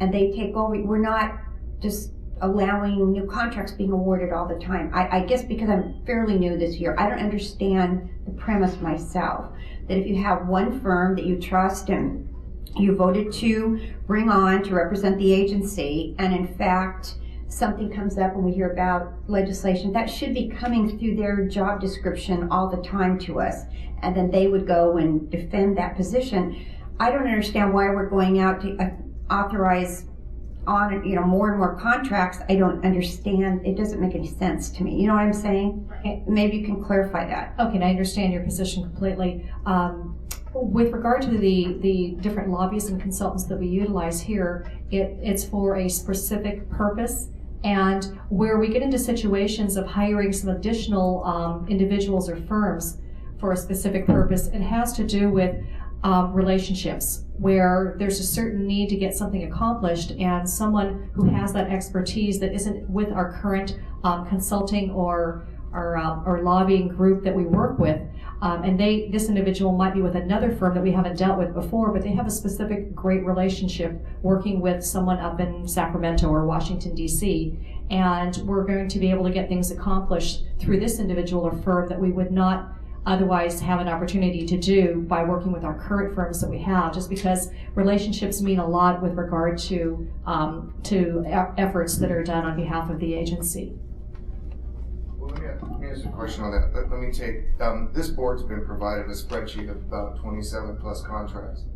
Speaker 18: and they take over. We're not just allowing new contracts being awarded all the time. I guess because I'm fairly new this year, I don't understand the premise myself, that if you have one firm that you trust and you voted to bring on to represent the agency, and in fact something comes up and we hear about legislation, that should be coming through their job description all the time to us, and then they would go and defend that position. I don't understand why we're going out to authorize on more and more contracts. I don't understand. It doesn't make any sense to me. You know what I'm saying? Maybe you can clarify that.
Speaker 14: Okay, and I understand your position completely. With regard to the different lobbyists and consultants that we utilize here, it's for a specific purpose. And where we get into situations of hiring some additional individuals or firms for a specific purpose, it has to do with relationships, where there's a certain need to get something accomplished, and someone who has that expertise that isn't with our current consulting or lobbying group that we work with, and this individual might be with another firm that we haven't dealt with before, but they have a specific great relationship working with someone up in Sacramento or Washington, D.C., and we're going to be able to get things accomplished through this individual or firm that we would not otherwise have an opportunity to do by working with our current firms that we have, just because relationships mean a lot with regard to efforts that are done on behalf of the agency.
Speaker 17: Well, let me ask a question on that. Let me take, this board's been provided a spreadsheet of about 27 plus contracts.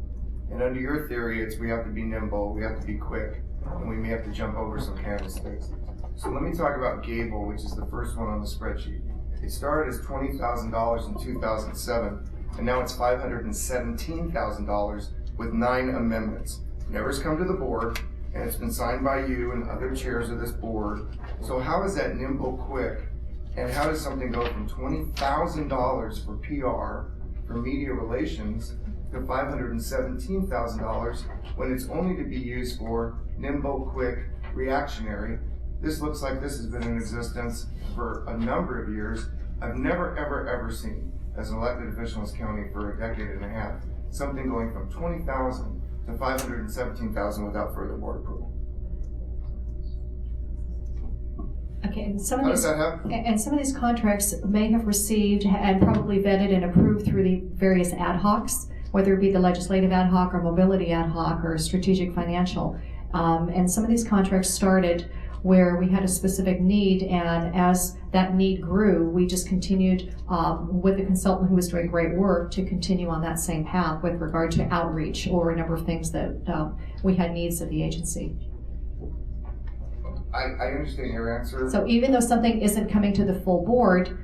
Speaker 17: And under your theory, we have to be nimble, we have to be quick, and we may have to jump over some candlesticks. So let me talk about Gable, which is the first one on the spreadsheet. It started as $20,000 in 2007, and now it's $517,000 with 9 amendments. Never's come to the board, and it's been signed by you and other chairs of this board. So how is that nimble quick? And how does something go from $20,000 for PR, for media relations, to $517,000 when it's only to be used for nimble, quick, reactionary? This looks like this has been in existence for a number of years. I've never, ever seen, as an elected official in this county for a decade and a half, something going from $20,000 to $517,000 without further board approval.
Speaker 14: Okay, and
Speaker 17: How does that happen?
Speaker 14: and some of these contracts may have received and probably vetted and approved through the various ad hocs, whether it be the legislative ad hoc or mobility ad hoc or strategic financial. And some of these contracts started where we had a specific need, and as that need grew, we just continued with the consultant who was doing great work to continue on that same path with regard to outreach or a number of things that we had needs of the agency.
Speaker 17: I understand your answer.
Speaker 14: So even though something isn't coming to the full board,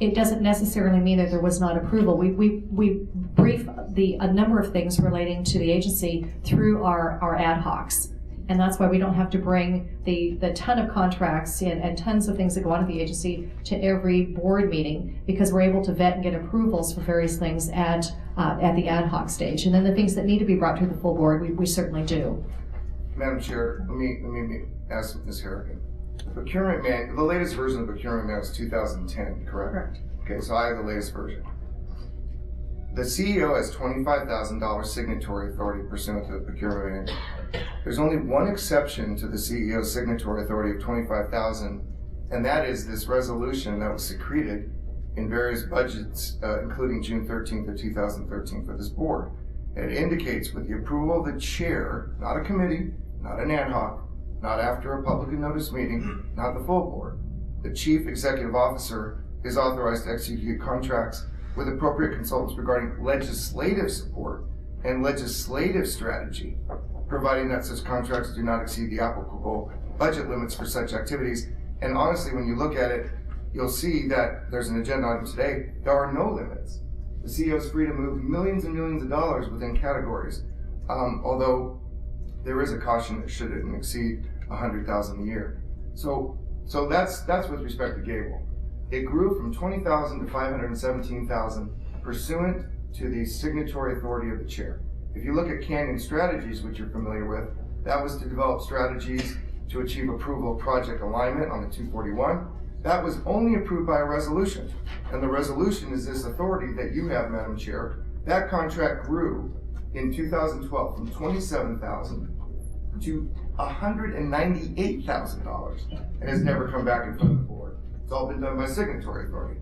Speaker 14: it doesn't necessarily mean that there was not approval. We brief a number of things relating to the agency through our ad hocs. And that's why we don't have to bring the ton of contracts in and tons of things that go on at the agency to every board meeting, because we're able to vet and get approvals for various things at the ad hoc stage. And then the things that need to be brought to the full board, we certainly do.
Speaker 17: Madam Chair, let me ask Ms. Harrigan. The procurement manual, the latest version of the procurement manual is 2010, correct?
Speaker 9: Correct.
Speaker 17: Okay, so I have the latest version. The CEO has $25,000 signatory authority pursuant to the procurement manual. There's only one exception to the CEO's signatory authority of $25,000, and that is this resolution that was secreted in various budgets, including June 13th of 2013 for this board. And it indicates with the approval of the chair, not a committee, not an ad hoc, not after a publicly noticed meeting, not the full board, the chief executive officer is authorized to execute contracts with appropriate consultants regarding legislative support and legislative strategy, providing that such contracts do not exceed the applicable budget limits for such activities. And honestly, when you look at it, you'll see that there's an agenda item today. There are no limits. The CEO is free to move millions and millions of dollars within categories, although there is a caution that shouldn't exceed $100,000 a year. So that's with respect to Gable. It grew from $20,000 to $517,000 pursuant to the signatory authority of the chair. If you look at Canyon Strategies, which you're familiar with, that was to develop strategies to achieve approval of project alignment on the 241. That was only approved by a resolution. And the resolution is this authority that you have, Madam Chair. That contract grew in 2012 from $27,000 to $198,000 and has never come back in front of the board. It's all been done by signatory authority.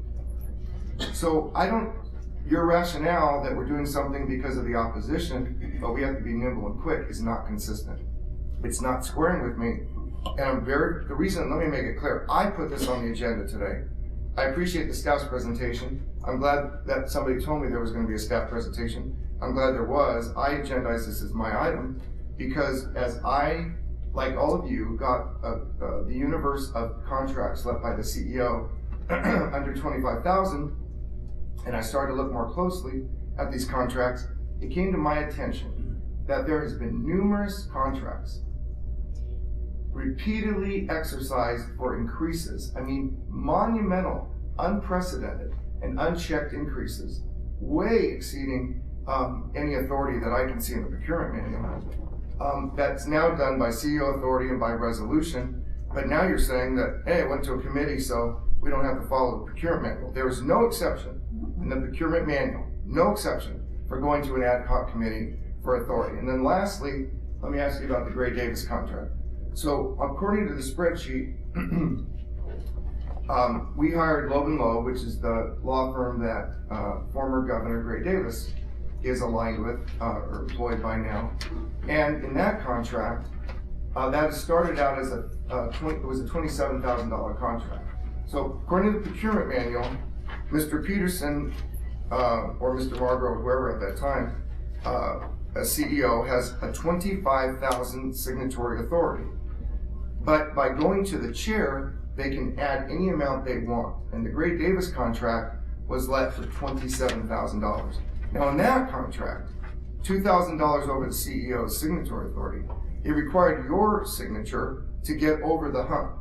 Speaker 17: So your rationale that we're doing something because of the opposition, but we have to be nimble and quick, is not consistent. It's not squaring with me. And the reason, let me make it clear, I put this on the agenda today. I appreciate the staff's presentation. I'm glad that somebody told me there was going to be a staff presentation. I'm glad there was. I agendized this as my item because as I, like all of you, got the universe of contracts left by the CEO under $25,000, and I started to look more closely at these contracts, it came to my attention that there has been numerous contracts repeatedly exercised for increases. I mean, monumental, unprecedented, and unchecked increases, way exceeding any authority that I can see in the procurement manual. That's now done by CEO authority and by resolution. But now you're saying that, hey, it went to a committee, so we don't have to follow the procurement manual. There is no exception in the procurement manual, no exception for going to an ad hoc committee for authority. And then lastly, let me ask you about the Gray Davis contract. So according to the spreadsheet, we hired Loeb & Loeb, which is the law firm that former Governor Gray Davis is aligned with or employed by now. And in that contract, that started out as it was a $27,000 contract. So according to the procurement manual, Mr. Peterson or Mr. Margrove, whoever at that time, as CEO, has a $25,000 signatory authority. But by going to the chair, they can add any amount they want. And the Gray Davis contract was let for $27,000. Now in that contract, $2,000 over the CEO's signatory authority, it required your signature to get over the hump.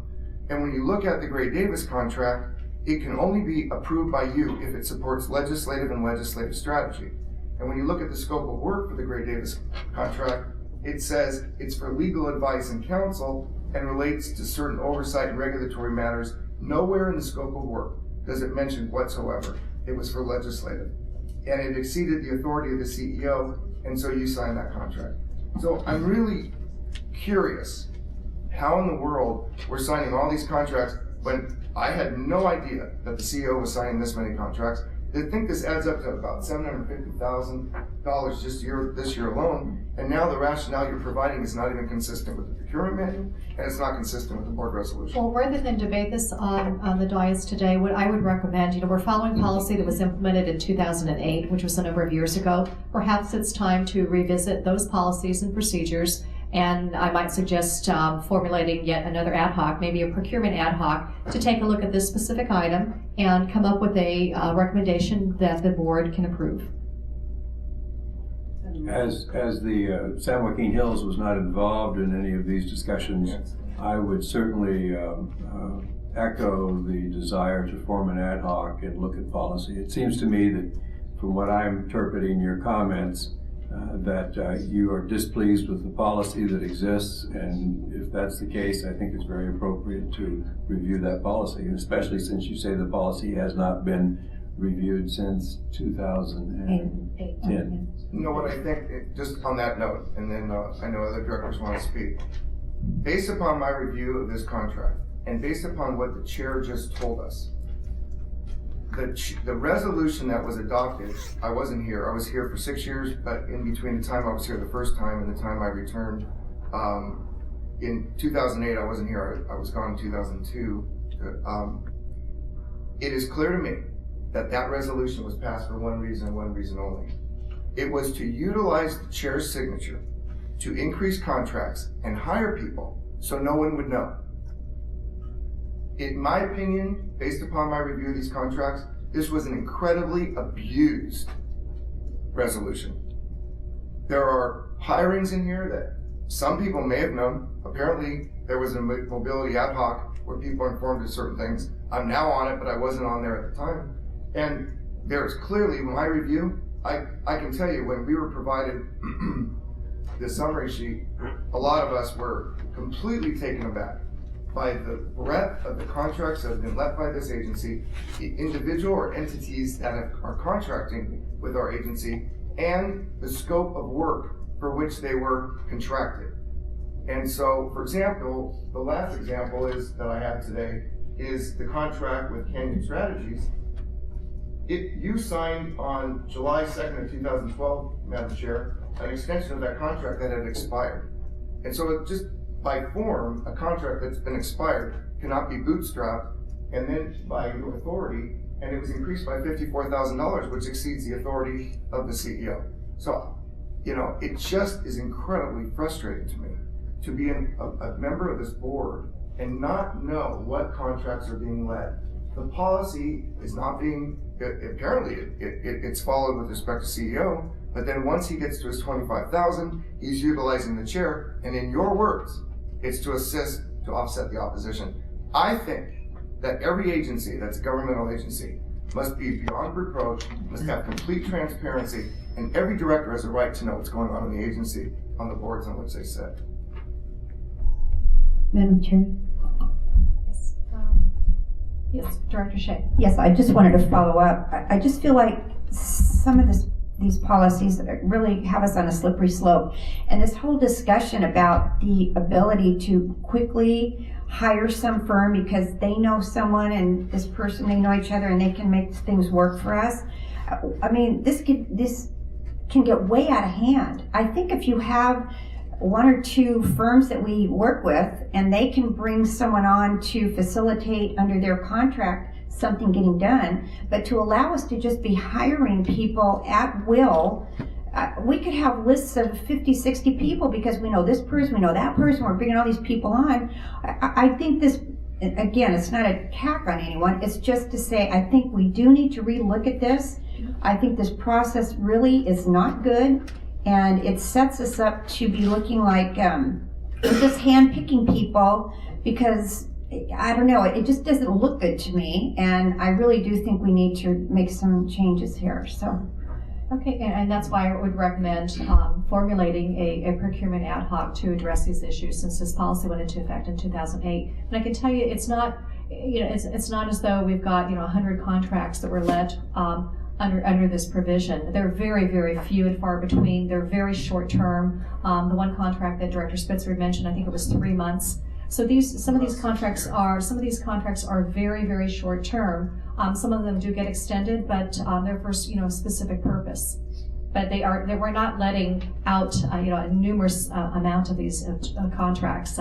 Speaker 17: And when you look at the Gray Davis contract, it can only be approved by you if it supports legislative and legislative strategy. And when you look at the scope of work for the Gray Davis contract, it says it's for legal advice and counsel and relates to certain oversight and regulatory matters. Nowhere in the scope of work does it mention whatsoever it was for legislative. And it exceeded the authority of the CEO, and so you signed that contract. So I'm really curious how in the world we're signing all these contracts when I had no idea that the CEO was signing this many contracts. I think this adds up to about $750,000 just this year alone, and now the rationale you're providing is not even consistent with the procurement manual, and it's not consistent with the board resolution.
Speaker 14: Well, rather than debate this on the dais today, what I would recommend, we're following policy that was implemented in 2008, which was a number of years ago. Perhaps it's time to revisit those policies and procedures, and I might suggest formulating yet another ad hoc, maybe a procurement ad hoc, to take a look at this specific item and come up with a recommendation that the board can approve.
Speaker 1: As the San Joaquin Hills was not involved in any of these discussions, I would certainly echo the desire to form an ad hoc and look at policy. It seems to me that from what I'm interpreting your comments, that you are displeased with the policy that exists, and if that's the case, I think it's very appropriate to review that policy, especially since you say the policy has not been reviewed since 2010.
Speaker 17: You know what I think, just on that note, and then I know other directors want to speak. Based upon my review of this contract, and based upon what the chair just told us, the resolution that was adopted, I wasn't here. I was here for 6 years, but in between the time I was here the first time and the time I returned, in 2008, I wasn't here. I was gone in 2002. It is clear to me that that resolution was passed for one reason only. It was to utilize the chair's signature to increase contracts and hire people so no one would know. In my opinion, based upon my review of these contracts, this was an incredibly abused resolution. There are hirings in here that some people may have known. Apparently, there was a mobility ad hoc where people are informed of certain things. I'm now on it, but I wasn't on there at the time. And there's clearly, in my review, I can tell you when we were provided the summary sheet, a lot of us were completely taken aback by the breadth of the contracts that have been let by this agency, the individual or entities that are contracting with our agency, and the scope of work for which they were contracted. And so, for example, the last example is that I have today is the contract with Canyon Strategies. You signed on July 2nd of 2012, Madam Chair, an extension of that contract that had expired. And so it just by form, a contract that's been expired cannot be bootstrapped and then by your authority, and it was increased by $54,000, which exceeds the authority of the CEO. So, you know, it just is incredibly frustrating to me to be a member of this board and not know what contracts are being let. The policy is not being, apparently it's followed with respect to CEO, but then once he gets to his $25,000, he's utilizing the chair, and in your words, it's to assist to offset the opposition. I think that every agency that's a governmental agency must be beyond reproach, must have complete transparency, and every director has a right to know what's going on in the agency, on the boards on which they sit.
Speaker 18: Madam Chair?
Speaker 14: Yes, Director Shea.
Speaker 18: Yes, I just wanted to follow up. I just feel like some of these policies really have us on a slippery slope. And this whole discussion about the ability to quickly hire some firm because they know someone and this person, they know each other and they can make things work for us. I mean, this can get way out of hand. I think if you have one or two firms that we work with and they can bring someone on to facilitate under their contract something getting done, but to allow us to just be hiring people at will, we could have lists of 50, 60 people because we know this person, we know that person, we're bringing all these people on. I think this, again, it's not an attack on anyone, it's just to say I think we do need to relook at this. I think this process really is not good, and it sets us up to be looking like we're just hand-picking people because, I don't know, it just doesn't look good to me, and I really do think we need to make some changes here, so.
Speaker 14: Okay, and that's why I would recommend formulating a procurement ad hoc to address these issues since this policy went into effect in 2008. And I can tell you, it's not, it's not as though we've got, 100 contracts that were let under this provision. They're very, very few and far between. They're very short term. The one contract that Director Spitzer mentioned, I think it was 3 months. So some of these contracts are very, very short term. Some of them do get extended, but they're for specific purpose. But we're not letting out a numerous amount of these contracts.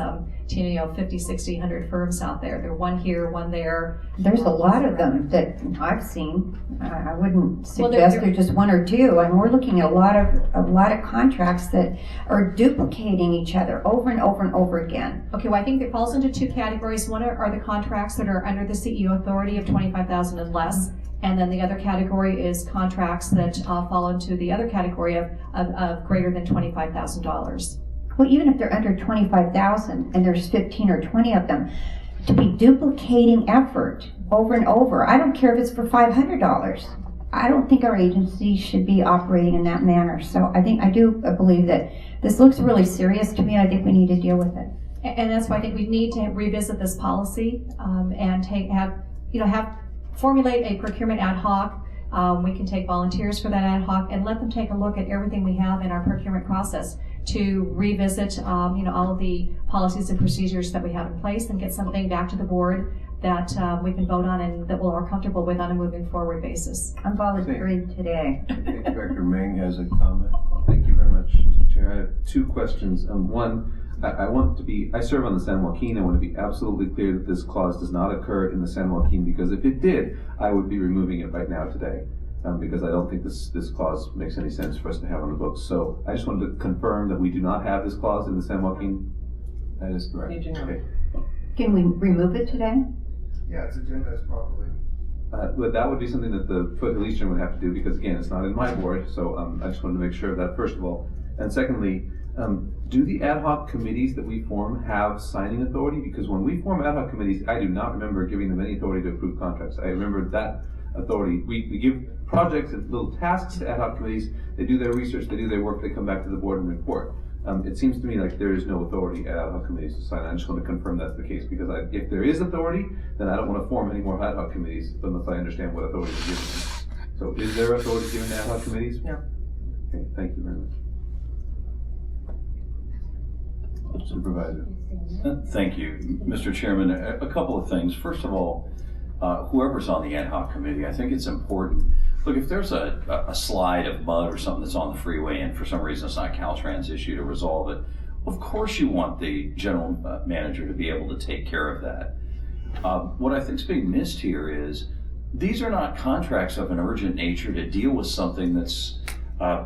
Speaker 14: 50, 60, 100 firms out there. They're one here, one there.
Speaker 18: There's a lot of them that I've seen. I wouldn't suggest they're just one or two. And we're looking at a lot of contracts that are duplicating each other over and over and over again.
Speaker 14: Okay, well I think it falls into two categories. One are the contracts that are under the CEO authority of $25,000 and less. And then the other category is contracts that fall into the other category of greater than $25,000.
Speaker 18: Well, even if they're under 25,000 and there's 15 or 20 of them, to be duplicating effort over and over, I don't care if it's for $500. I don't think our agency should be operating in that manner. So I do believe that this looks really serious to me, and I think we need to deal with it.
Speaker 14: And that's why I think we need to revisit this policy and formulate a procurement ad hoc we can take volunteers for that ad hoc and let them take a look at everything we have in our procurement process to revisit, all of the policies and procedures that we have in place and get something back to the board that we can vote on and that we're all comfortable with on a moving forward basis.
Speaker 18: I'm volunteering today.
Speaker 19: I think Director Ming has a comment. Thank you very much, Mr. Chair. I have two questions. One, I serve on the San Joaquin. I want to be absolutely clear that this clause does not occur in the San Joaquin, because if it did, I would be removing it right now today, because I don't think this clause makes any sense for us to have on the books. So I just wanted to confirm that we do not have this clause in the San Joaquin. That is correct. Okay.
Speaker 18: Can we remove it today?
Speaker 17: Yeah, it's agendized properly.
Speaker 19: But that would be something that the Foothill Eastern would have to do, because again, it's not in my board, so I just wanted to make sure of that, first of all. And secondly, do the ad hoc committees that we form have signing authority? Because when we form ad hoc committees, I do not remember giving them any authority to approve contracts. I remember that authority. We give projects and little tasks to ad hoc committees. They do their research, they do their work, they come back to the board and report. It seems to me like there is no authority at ad hoc committees to sign. I just want to confirm that's the case, because if there is authority, then I don't want to form any more ad hoc committees unless I understand what authority is given. So is there authority given to ad hoc committees?
Speaker 16: Yeah.
Speaker 19: Okay, thank you very much. Supervisor.
Speaker 20: Thank you, Mr. Chairman. A couple of things. First of all, whoever's on the ad hoc committee, I think it's important. Look, if there's a slide of mud or something that's on the freeway and for some reason it's not Caltrans issue to resolve it, of course you want the general manager to be able to take care of that. What I think is being missed here is these are not contracts of an urgent nature to deal with something that's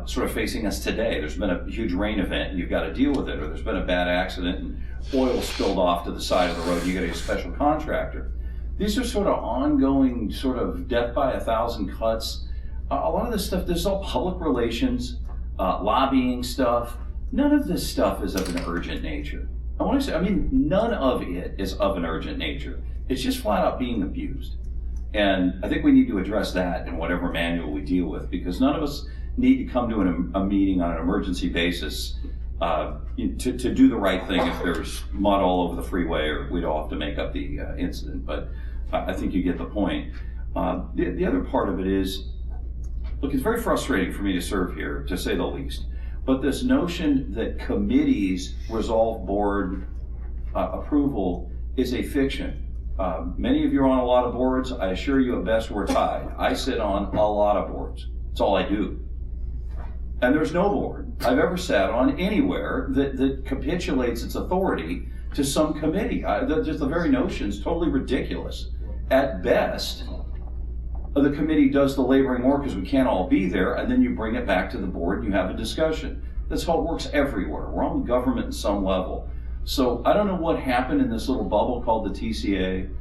Speaker 20: sort of facing us today. There's been a huge rain event and you've got to deal with it, or there's been a bad accident and oil spilled off to the side of the road and you got to get a special contractor. These are sort of ongoing, sort of death by 1,000 cuts. A lot of this stuff, this is all public relations, lobbying stuff. None of this stuff is of an urgent nature. None of it is of an urgent nature. It's just flat out being abused. And I think we need to address that in whatever manual we deal with, because none of us need to come to a meeting on an emergency basis to do the right thing if there's mud all over the freeway, or we'd all have to make up the incident. But I think you get the point. The other part of it is, look, it's very frustrating for me to serve here, to say the least. But this notion that committees resolve board approval is a fiction. Many of you are on a lot of boards. I assure you at best we're tied. I sit on a lot of boards. That's all I do. And there's no board I've ever sat on anywhere that capitulates its authority to some committee. Just the very notion is totally ridiculous. At best, the committee does the laboring work because we can't all be there, and then you bring it back to the board and you have a discussion. That's how it works everywhere. We're all in government at some level. So I don't know what happened in this little bubble called the TCA.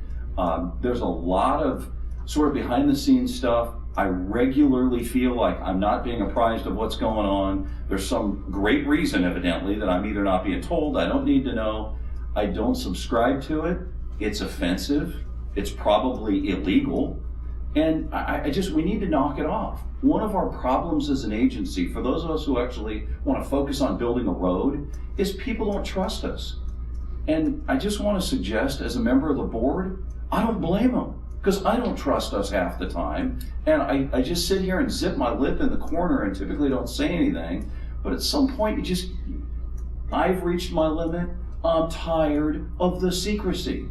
Speaker 20: There's a lot of sort of behind the scenes stuff. I regularly feel like I'm not being apprised of what's going on. There's some great reason, evidently, that I'm either not being told, I don't need to know, I don't subscribe to it, it's offensive, it's probably illegal, and we need to knock it off. One of our problems as an agency, for those of us who actually want to focus on building a road, is people don't trust us. And I just want to suggest, as a member of the board, I don't blame them, because I don't trust us half the time, and I just sit here and zip my lip in the corner and typically don't say anything, but at some point I've reached my limit. I'm tired of the secrecy.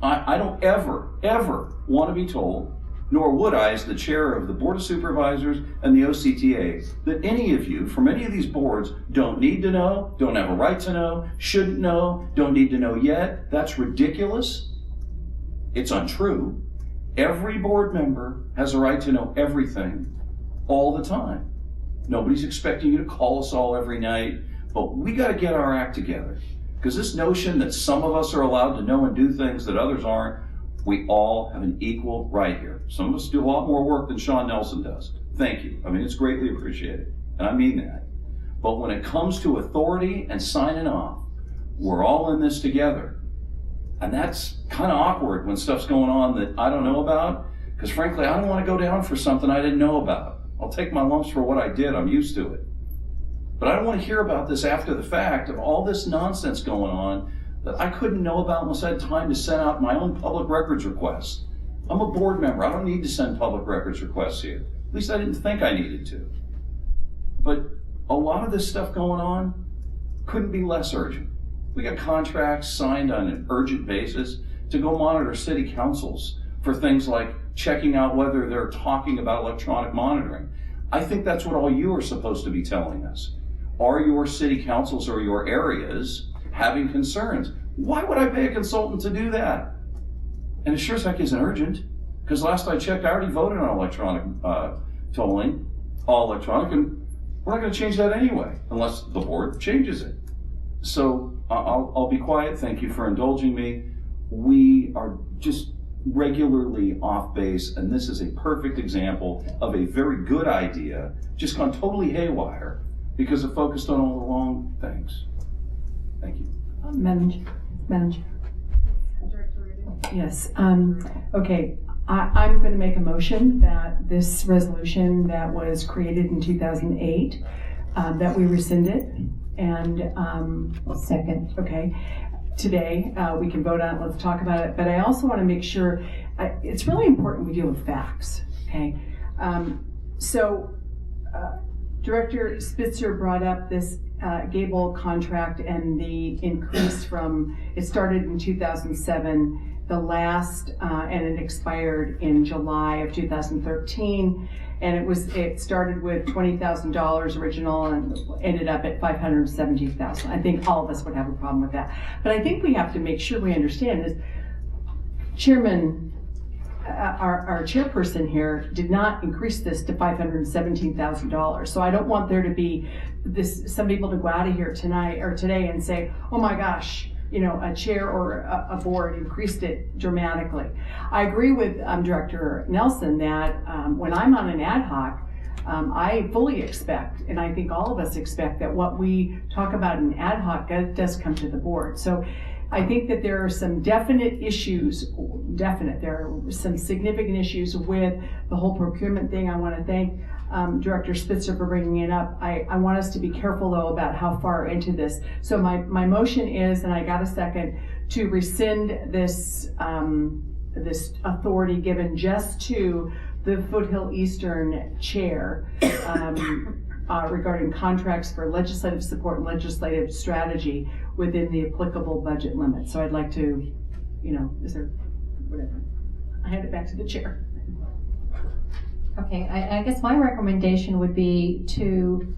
Speaker 20: I don't ever want to be told, nor would I as the chair of the Board of Supervisors and the OCTA, that any of you from any of these boards don't need to know, don't have a right to know, shouldn't know, don't need to know yet. That's ridiculous. It's untrue. Every board member has a right to know everything all the time. Nobody's expecting you to call us all every night, but we got to get our act together. Because this notion that some of us are allowed to know and do things that others aren't, we all have an equal right here. Some of us do a lot more work than Sean Nelson does. Thank you. It's greatly appreciated, and I mean that. But when it comes to authority and signing off, we're all in this together. And that's kind of awkward when stuff's going on that I don't know about, because frankly, I don't want to go down for something I didn't know about. I'll take my lumps for what I did. I'm used to it. But I don't want to hear about this after the fact of all this nonsense going on that I couldn't know about unless I had time to send out my own public records requests. I'm a board member. I don't need to send public records requests here. At least I didn't think I needed to. But a lot of this stuff going on couldn't be less urgent. We got contracts signed on an urgent basis to go monitor city councils for things like checking out whether they're talking about electronic monitoring. I think that's what all you are supposed to be telling us. Are your city councils or your areas having concerns? Why would I pay a consultant to do that? And it sure as heck isn't urgent, because last I checked, I already voted on electronic tolling, all electronic, and we're not going to change that anyway, unless the board changes it. So I'll be quiet. Thank you for indulging me. We are just regularly off base, and this is a perfect example of a very good idea just gone totally haywire because it focused on all the wrong things. Thank you.
Speaker 13: Madam Chair. Yes, okay. I'm going to make a motion that this resolution that was created in 2008, that we rescind it, and
Speaker 18: second.
Speaker 13: Okay, today we can vote on it. Let's talk about it. But I also want to make sure it's really important we deal with facts. Okay, Director Spitzer brought up this Gable contract and the increase from, it started in 2007, the last, and it expired in July of 2013. And it started with $20,000 original and ended up at $570,000. I think all of us would have a problem with that. But I think we have to make sure we understand is Chairman, our chairperson here did not increase this to $517,000. So I don't want there to be some people to go out of here tonight or today and say, oh my gosh, a chair or a board increased it dramatically. I agree with Director Nelson that when I'm on an ad hoc, I fully expect, and I think all of us expect, that what we talk about in ad hoc does come to the board. So I think that there are some definite issues, there are some significant issues with the whole procurement thing. I want to thank Director Spitzer for bringing it up. I want us to be careful though about how far into this. So my motion is, and I got a second, to rescind this this authority given just to the Foothill Eastern Chair regarding contracts for legislative support and legislative strategy within the applicable budget limit. So I'd like to, is there, whatever. I hand it back to the chair.
Speaker 14: Okay, I guess my recommendation would be to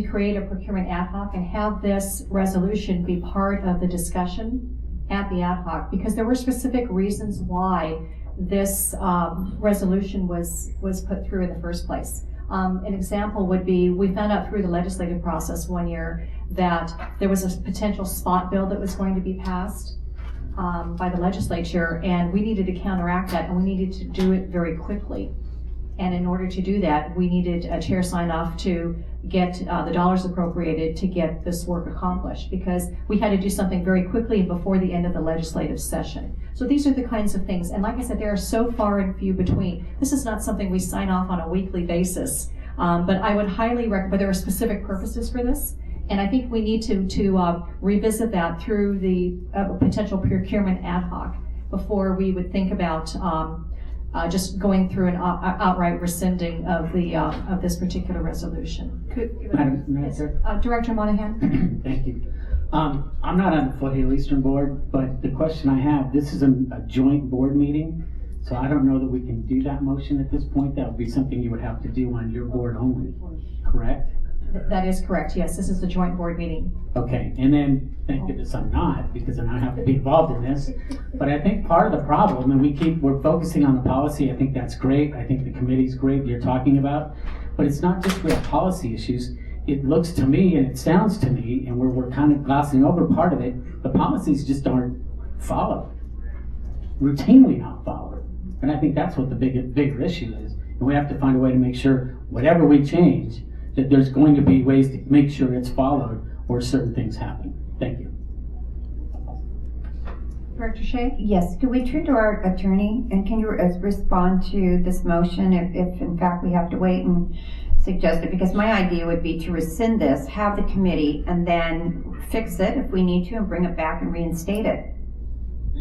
Speaker 14: create a procurement ad hoc and have this resolution be part of the discussion at the ad hoc, because there were specific reasons why this resolution was put through in the first place. An example would be, we found out through the legislative process one year that there was a potential spot bill that was going to be passed by the legislature, and we needed to counteract that, and we needed to do it very quickly. And in order to do that, we needed a chair sign off to get the dollars appropriated to get this work accomplished, because we had to do something very quickly before the end of the legislative session. So these are the kinds of things, and like I said, they are so far and few between. This is not something we sign off on a weekly basis, but I would highly recommend, but there are specific purposes for this, and I think we need to revisit that through the potential procurement ad hoc before we would think about just going through an outright rescinding of the of this particular resolution.
Speaker 3: Madam
Speaker 14: Director Monahan.
Speaker 3: Thank you. I'm not on the Foothill Eastern Board, but the question I have, this is a joint board meeting, so I don't know that we can do that motion at this point. That would be something you would have to do on your board only, correct?
Speaker 14: That is correct, yes. This is the joint board meeting.
Speaker 3: Okay, and then, thank goodness I'm not, because then I have to be involved in this. But I think part of the problem, and we're focusing on the policy, I think that's great. I think the committee's great you're talking about. But it's not just real policy issues. It looks to me, and it sounds to me, and we're kind of glossing over part of it, the policies just aren't followed. Routinely not followed. And I think that's what the bigger issue is. And we have to find a way to make sure whatever we change, that there's going to be ways to make sure it's followed or certain things happen. Thank you.
Speaker 14: Director Shea?
Speaker 18: Yes, could we turn to our attorney, and can you respond to this motion if in fact we have to wait and suggest it? Because my idea would be to rescind this, have the committee, and then fix it if we need to and bring it back and reinstate it.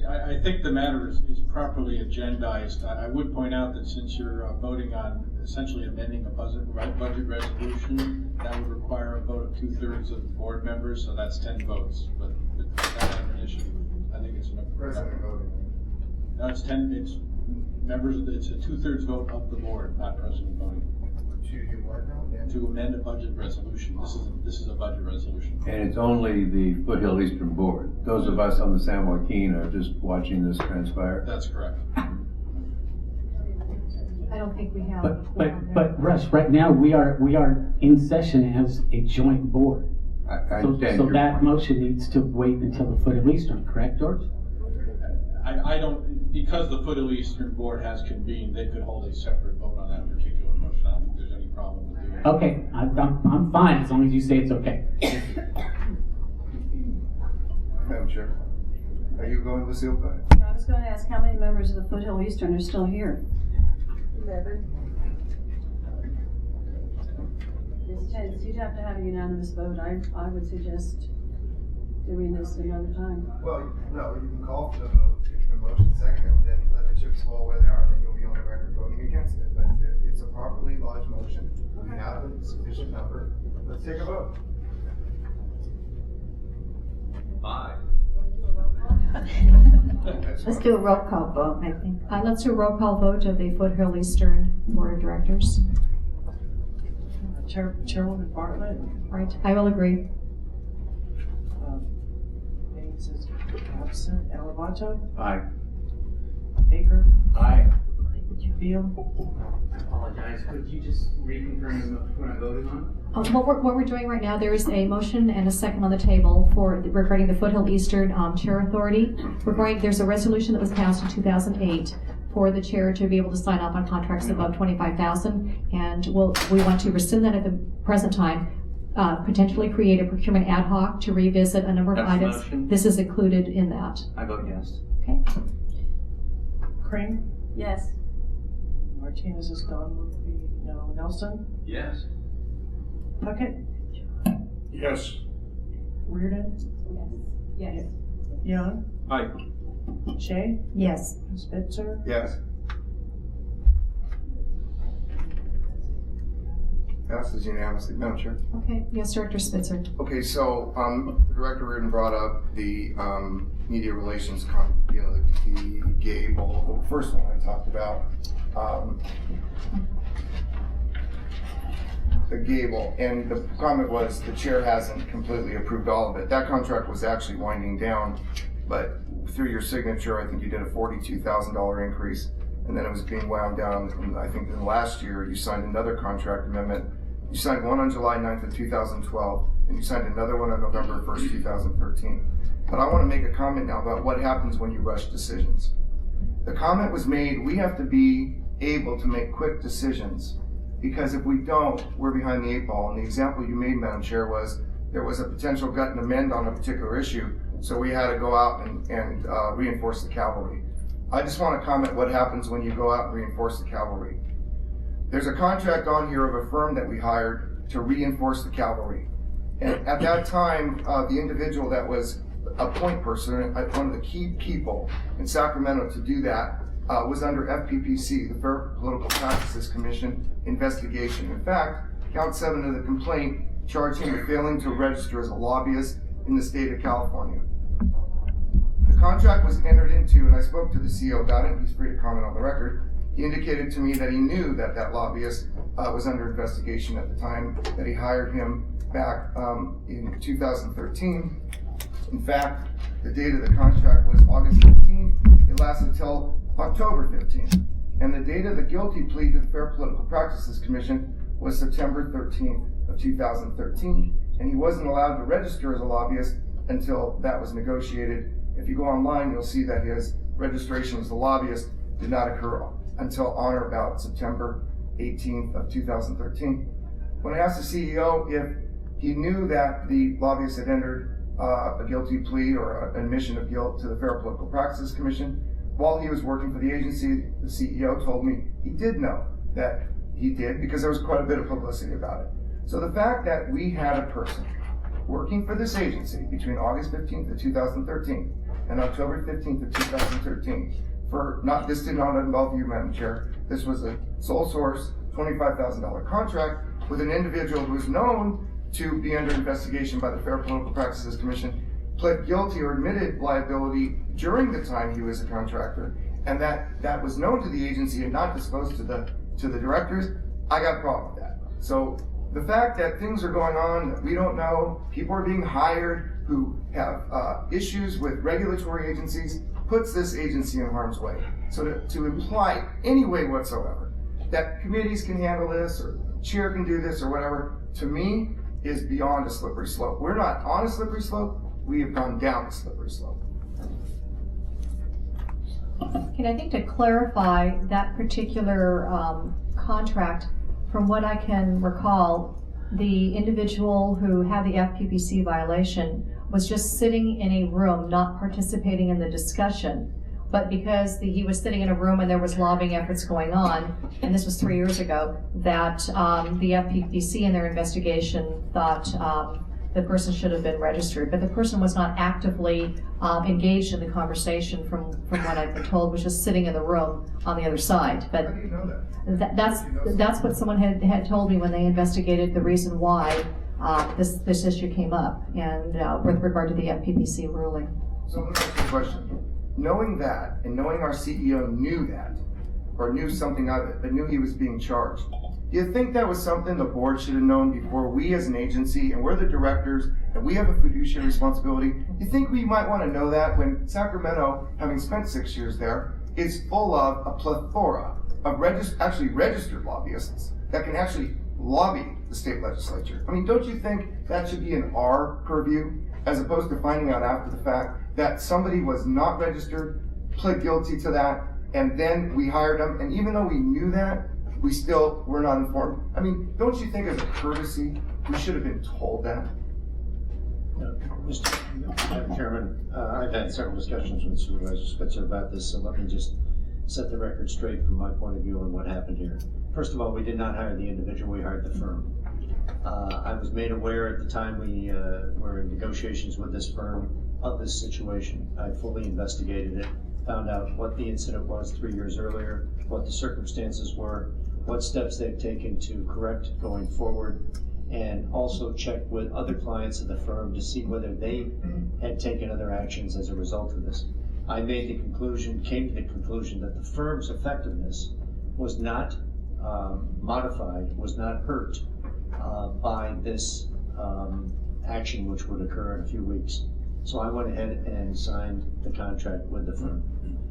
Speaker 21: I think the matter is properly agendized. I would point out that since you're voting on essentially amending a budget resolution, that would require a vote of 2/3 of the board members, so that's 10 votes. But that's not an issue. I think it's an
Speaker 17: President voting.
Speaker 21: No, it's 10. It's members. It's a 2/3 vote of the board, not president voting.
Speaker 17: To do what now?
Speaker 21: To amend a budget resolution. This is a budget resolution.
Speaker 1: And it's only the Foothill Eastern Board. Those of us on the San Joaquin are just watching this transpire.
Speaker 21: That's correct.
Speaker 14: I don't think we have.
Speaker 3: But Russ, right now, we are in session as a joint board.
Speaker 1: I understand
Speaker 3: So
Speaker 1: your
Speaker 3: that
Speaker 1: point.
Speaker 3: motion needs to wait until the Foothill Eastern, correct, George?
Speaker 21: I don't, because the Foothill Eastern Board has convened, they could hold a separate vote on that particular motion. I don't think there's any problem with doing it.
Speaker 3: Okay, I'm fine as long as you say it's okay.
Speaker 17: Madam Chair, are you going, Lucille? Go ahead.
Speaker 22: I was going to ask how many members of the Foothill Eastern are still here?
Speaker 7: 11.
Speaker 22: You'd have to have a unanimous vote. I would suggest doing this another time.
Speaker 17: Well, no, you can call for the vote. If the motion's second, then let the chips fall where they are, and then you'll be on the record voting against it. But it's a properly lodged motion. We have a sufficient number. Let's take a vote.
Speaker 19: Aye.
Speaker 18: Let's do a roll call vote, I think.
Speaker 14: Let's do a roll call vote of the Foothill Eastern Board of Directors.
Speaker 16: Chairwoman Bartlett.
Speaker 14: Right, I will agree.
Speaker 16: Baines is absent. Alavato.
Speaker 1: Aye.
Speaker 16: Baker.
Speaker 1: Aye.
Speaker 16: Beal.
Speaker 3: I apologize. Could you just reconfirm what I voted on?
Speaker 14: What we're doing right now, there is a motion and a second on the table regarding the Foothill Eastern Chair Authority. There's a resolution that was passed in 2008 for the chair to be able to sign off on contracts above $25,000, and we want to rescind that at the present time. Potentially create a procurement ad hoc to revisit a number of
Speaker 19: That's the
Speaker 14: items.
Speaker 19: motion.
Speaker 14: This is included in that.
Speaker 19: I vote yes.
Speaker 14: Okay.
Speaker 16: Crane.
Speaker 22: Yes.
Speaker 16: Martinez is gone. No. Nelson.
Speaker 19: Yes.
Speaker 16: Puckett.
Speaker 21: Yes.
Speaker 16: Reardon.
Speaker 22: Yes.
Speaker 16: Young.
Speaker 19: Aye.
Speaker 16: Shea.
Speaker 18: Yes.
Speaker 16: Spitzer.
Speaker 17: Yes. Passes unanimously. Madam Chair.
Speaker 14: Okay. Yes, Director Spitzer.
Speaker 17: Okay, so Director Reardon brought up the media relations, the Gable, the first one I talked about, the Gable, and the comment was the chair hasn't completely approved all of it. That contract was actually winding down, but through your signature, I think you did a $42,000 increase, and then it was being wound down. And I think in last year you signed another contract amendment. You signed one on July 9th of 2012, and you signed another one on November 1st, 2013. But I want to make a comment now about what happens when you rush decisions. The comment was made, we have to be able to make quick decisions, because if we don't, we're behind the 8 ball. And the example you made, Madam Chair, was there was a potential gut and amend on a particular issue, so we had to go out and reinforce the cavalry. I just want to comment what happens when you go out and reinforce the cavalry. There's a contract on here of a firm that we hired to reinforce the cavalry. And at that time, the individual that was a point person, one of the key people in Sacramento to do that, was under FPPC, the Fair Political Practices Commission investigation. In fact, count 7 of the complaint charged him with failing to register as a lobbyist in the state of California. The contract was entered into, and I spoke to the CEO about it, he's free to comment on the record. He indicated to me that he knew that that lobbyist was under investigation at the time that he hired him back in 2013. In fact, the date of the contract was August 15th. It lasted until October 15th. And the date of the guilty plea to the Fair Political Practices Commission was September 13th of 2013. And he wasn't allowed to register as a lobbyist until that was negotiated. If you go online, you'll see that his registration as a lobbyist did not occur until on or about September 18th of 2013. When I asked the CEO if he knew that the lobbyist had entered a guilty plea or an admission of guilt to the Fair Political Practices Commission, while he was working for the agency, the CEO told me he did know that he did, because there was quite a bit of publicity about it. So the fact that we had a person working for this agency between August 15th of 2013 and October 15th of 2013 this did not involve you, Madam Chair. This was a sole source $25,000 contract with an individual who is known to be under investigation by the Fair Political Practices Commission, pled guilty or admitted liability during the time he was a contractor, and that was known to the agency and not disclosed to the directors. I got a problem with that. So the fact that things are going on that we don't know, people are being hired who have issues with regulatory agencies, puts this agency in harm's way. So to imply any way whatsoever that committees can handle this or chair can do this or whatever, to me, is beyond a slippery slope. We're not on a slippery slope, we have gone down a slippery slope.
Speaker 14: And I think to clarify that particular contract, from what I can recall, the individual who had the FPPC violation was just sitting in a room, not participating in the discussion. But because he was sitting in a room and there was lobbying efforts going on, and this was 3 years ago, that the FPPC in their investigation thought the person should have been registered. But the person was not actively engaged in the conversation, from what I've been told, was just sitting in the room on the other side. But
Speaker 17: How do you know that?
Speaker 14: that's what someone had told me when they investigated the reason why this issue came up, and with regard to the FPPC ruling.
Speaker 17: So let me ask you a question. Knowing that, and knowing our CEO knew that, or knew something of it, but knew he was being charged, do you think that was something the board should have known before we as an agency, and we're the directors, and we have a fiduciary responsibility? You think we might want to know that when Sacramento, having spent 6 years there, is full of a plethora of registered lobbyists that can actually lobby the state legislature? I mean, don't you think that should be in our purview, as opposed to finding out after the fact that somebody was not registered, pled guilty to that, and then we hired them, and even though we knew that, we still were not informed? I mean, don't you think as a courtesy, we should have been told that?
Speaker 21: Mr. Chairman, I've had several discussions with Supervisor Spitzer about this, so let me just set the record straight from my point of view on what happened here. First of all, we did not hire the individual, we hired the firm. I was made aware at the time we were in negotiations with this firm of this situation. I fully investigated it, found out what the incident was 3 years earlier, what the circumstances were, what steps they've taken to correct going forward, and also checked with other clients of the firm to see whether they had taken other actions as a result of this. I came to the conclusion that the firm's effectiveness was not modified, was not hurt by this action which would occur in a few weeks. So I went ahead and signed the contract with the firm.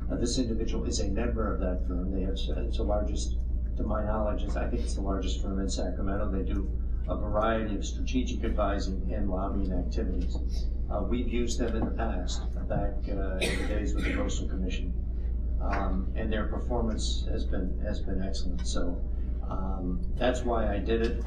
Speaker 21: Now, this individual is a member of that firm. It's the largest, to my knowledge, I think it's the largest firm in Sacramento. They do a variety of strategic advising and lobbying activities. We've used them in the past, back in the days with the Coastal Commission, and their performance has been excellent. So that's why I did it.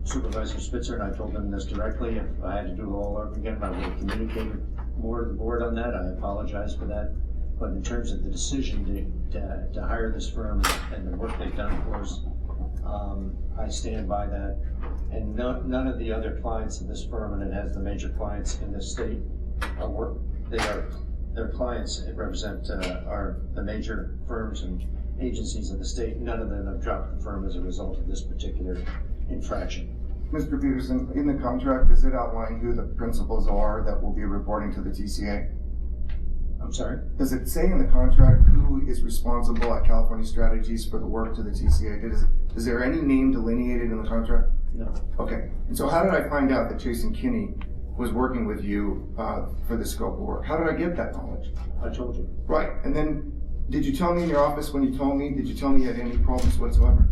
Speaker 21: Supervisor Spitzer, and I told him this directly, if I had to do it all over again, I would have communicated more to the board on that. I apologize for that. But in terms of the decision to hire this firm and the work they've done for us, I stand by that. And none of the other clients of this firm, and it has the major clients in this state, their clients represent are the major firms and agencies of the state. None of them have dropped the firm as a result of this particular infraction.
Speaker 17: Mr. Peterson, in the contract, does it outline who the principals are that will be reporting to the TCA?
Speaker 21: I'm sorry?
Speaker 17: Does it say in the contract who is responsible at California Strategies for the work to the TCA? Is there any name delineated in the contract?
Speaker 21: No.
Speaker 17: Okay. And so how did I find out that Jason Kinney was working with you for the scope of work? How did I get that knowledge?
Speaker 21: I told you.
Speaker 17: Right. And then did you tell me in your office when you told me, did you tell me you had any problems whatsoever?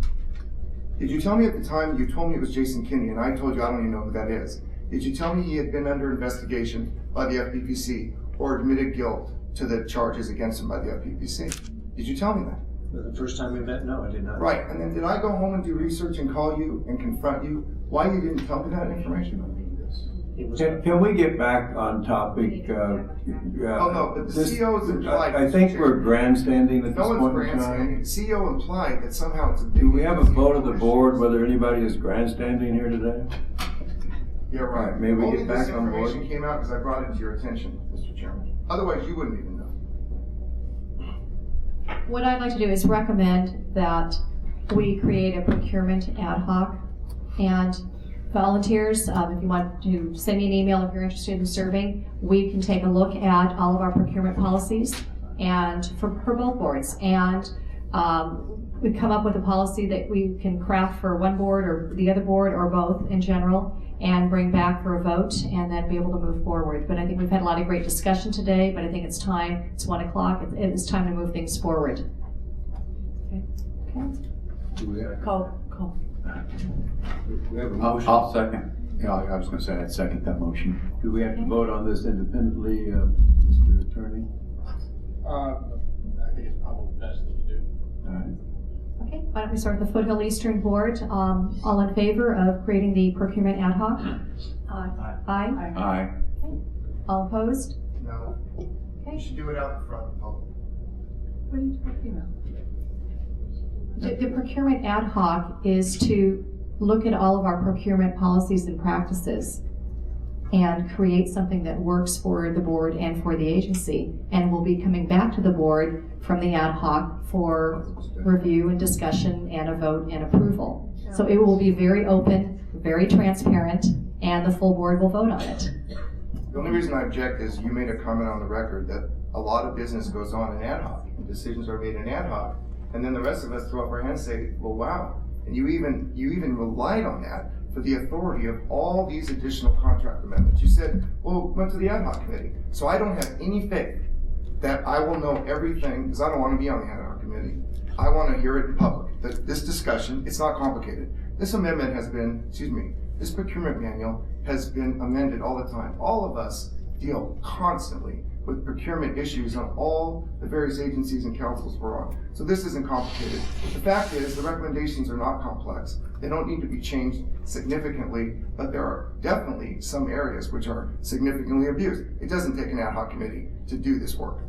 Speaker 17: Did you tell me at the time you told me it was Jason Kinney, and I told you I don't even know who that is? Did you tell me he had been under investigation by the FPPC or admitted guilt to the charges against him by the FPPC? Did you tell me that?
Speaker 21: The first time we met, no, I did not.
Speaker 17: Right, and then did I go home and do research and call you and confront you? Why you didn't tell me that information?
Speaker 1: Can we get back on topic?
Speaker 17: Oh no, but the CEO is implied.
Speaker 1: I think we're grandstanding at this
Speaker 17: No
Speaker 1: point
Speaker 17: one's
Speaker 1: in time.
Speaker 17: grandstanding. CEO implied that somehow it's a big.
Speaker 1: Do we have a vote of the board whether anybody is grandstanding here today?
Speaker 17: Yeah, right.
Speaker 1: Maybe we
Speaker 17: Only
Speaker 1: get back
Speaker 17: this
Speaker 1: on board.
Speaker 17: information came out because I brought it to your attention, Mr. Chairman. Otherwise, you wouldn't even know.
Speaker 14: What I'd like to do is recommend that we create a procurement ad hoc, and volunteers, if you want to send me an email if you're interested in serving, we can take a look at all of our procurement policies and for both boards, and we come up with a policy that we can craft for one board or the other board or both in general and bring back for a vote and then be able to move forward. But I think we've had a lot of great discussion today, but I think it's time, it's 1 o'clock, it's time to move things forward.
Speaker 13: Call.
Speaker 1: We have a motion.
Speaker 12: I'll second. Yeah, I was gonna say I'd second that motion.
Speaker 1: Do we have to vote on this independently, Mr. Attorney?
Speaker 21: I think it's probably best that you do.
Speaker 1: All right.
Speaker 14: Okay, why don't we start with the Foothill Eastern Board. All in favor of creating the procurement ad hoc? Aye. Aye?
Speaker 12: Aye.
Speaker 14: All opposed?
Speaker 17: No.
Speaker 14: Okay.
Speaker 17: You should do it out in front of the public.
Speaker 13: What are you talking about?
Speaker 14: The procurement ad hoc is to look at all of our procurement policies and practices and create something that works for the board and for the agency. And we'll be coming back to the board from the ad hoc for review and discussion and a vote and approval. So it will be very open, very transparent, and the full board will vote on it.
Speaker 17: The only reason I object is you made a comment on the record that a lot of business goes on in ad hoc, and decisions are made in ad hoc, and then the rest of us throw up our hands and say, well, wow. And you even relied on that for the authority of all these additional contract amendments. You said, well, went to the ad hoc committee. So I don't have any faith that I will know everything, because I don't want to be on the ad hoc committee. I want to hear it in public. This discussion, it's not complicated. This amendment has been, this procurement manual has been amended all the time. All of us deal constantly with procurement issues on all the various agencies and councils we're on. So this isn't complicated. The fact is, the recommendations are not complex. They don't need to be changed significantly, but there are definitely some areas which are significantly abused. It doesn't take an ad hoc committee to do this work.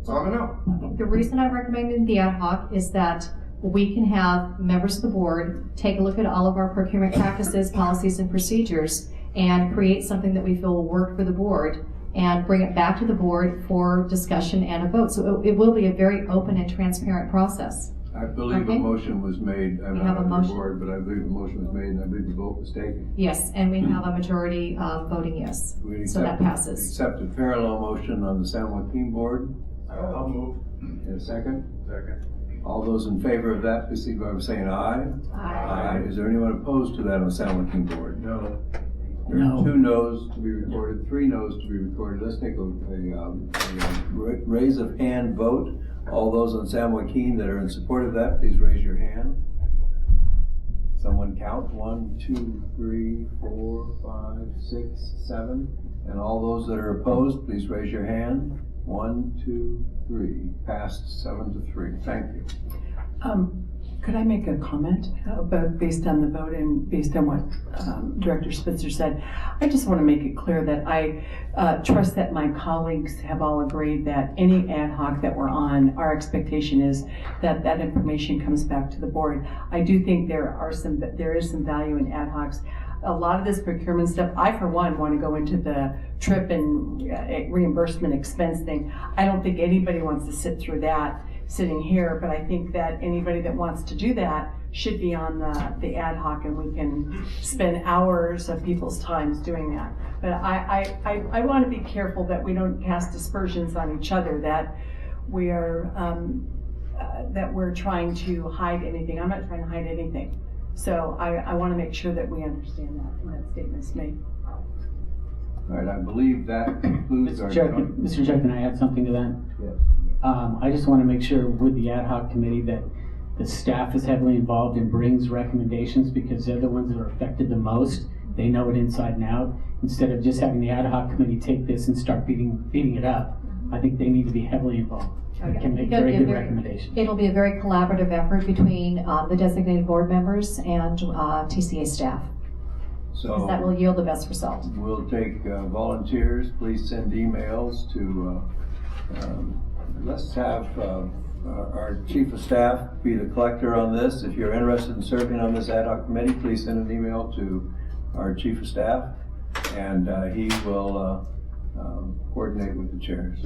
Speaker 17: So I'm a no.
Speaker 14: The reason I recommended the ad hoc is that we can have members of the board take a look at all of our procurement practices, policies, and procedures and create something that we feel will work for the board and bring it back to the board for discussion and a vote. So it will be a very open and transparent process.
Speaker 1: I believe a motion was made. I'm
Speaker 14: have
Speaker 1: not
Speaker 14: a
Speaker 1: on the
Speaker 14: motion?
Speaker 1: board, but I believe a motion was made, and I believe the vote was taken.
Speaker 14: Yes, and we have a majority voting yes. So that passes.
Speaker 1: Accept a parallel motion on the San Joaquin board.
Speaker 21: I'll move.
Speaker 1: In a second?
Speaker 21: Second.
Speaker 1: All those in favor of that, please signify by saying aye.
Speaker 14: Aye.
Speaker 1: Is there anyone opposed to that on the San Joaquin board?
Speaker 21: No.
Speaker 1: There are 2 noes to be recorded, 3 noes to be recorded. Let's take a raise of hand vote. All those on San Joaquin that are in support of that, please raise your hand. Someone count. 1, 2, 3, 4, 5, 6, 7. And all those that are opposed, please raise your hand. 1, 2, 3. Passed 7-3. Thank you.
Speaker 13: Could I make a comment about based on the vote and based on what Director Spitzer said? I just want to make it clear that I trust that my colleagues have all agreed that any ad hoc that we're on, our expectation is that that information comes back to the board. I do think there is some value in ad hocs. A lot of this procurement stuff, I for one want to go into the trip and reimbursement expense thing. I don't think anybody wants to sit through that sitting here, but I think that anybody that wants to do that should be on the ad hoc, and we can spend hours of people's times doing that. But I want to be careful that we don't cast aspersions on each other, that we are that we're trying to hide anything. I'm not trying to hide anything. So I want to make sure that we understand that when that statement's made.
Speaker 1: All right, I believe that concludes our...
Speaker 3: Mr. Chair, can I add something to that?
Speaker 1: Yes.
Speaker 3: I just want to make sure with the ad hoc committee that the staff is heavily involved and brings recommendations, because they're the ones that are affected the most. They know it inside and out. Instead of just having the ad hoc committee take this and start beating it up, I think they need to be heavily involved. They can make very good recommendations.
Speaker 14: It'll be a very collaborative effort between the designated board members and TCA staff.
Speaker 1: So
Speaker 14: that will yield the best result.
Speaker 1: We'll take volunteers. Please send emails to, let's have our chief of staff be the collector on this. If you're interested in serving on this ad hoc committee, please send an email to our chief of staff, and he will coordinate with the chairs.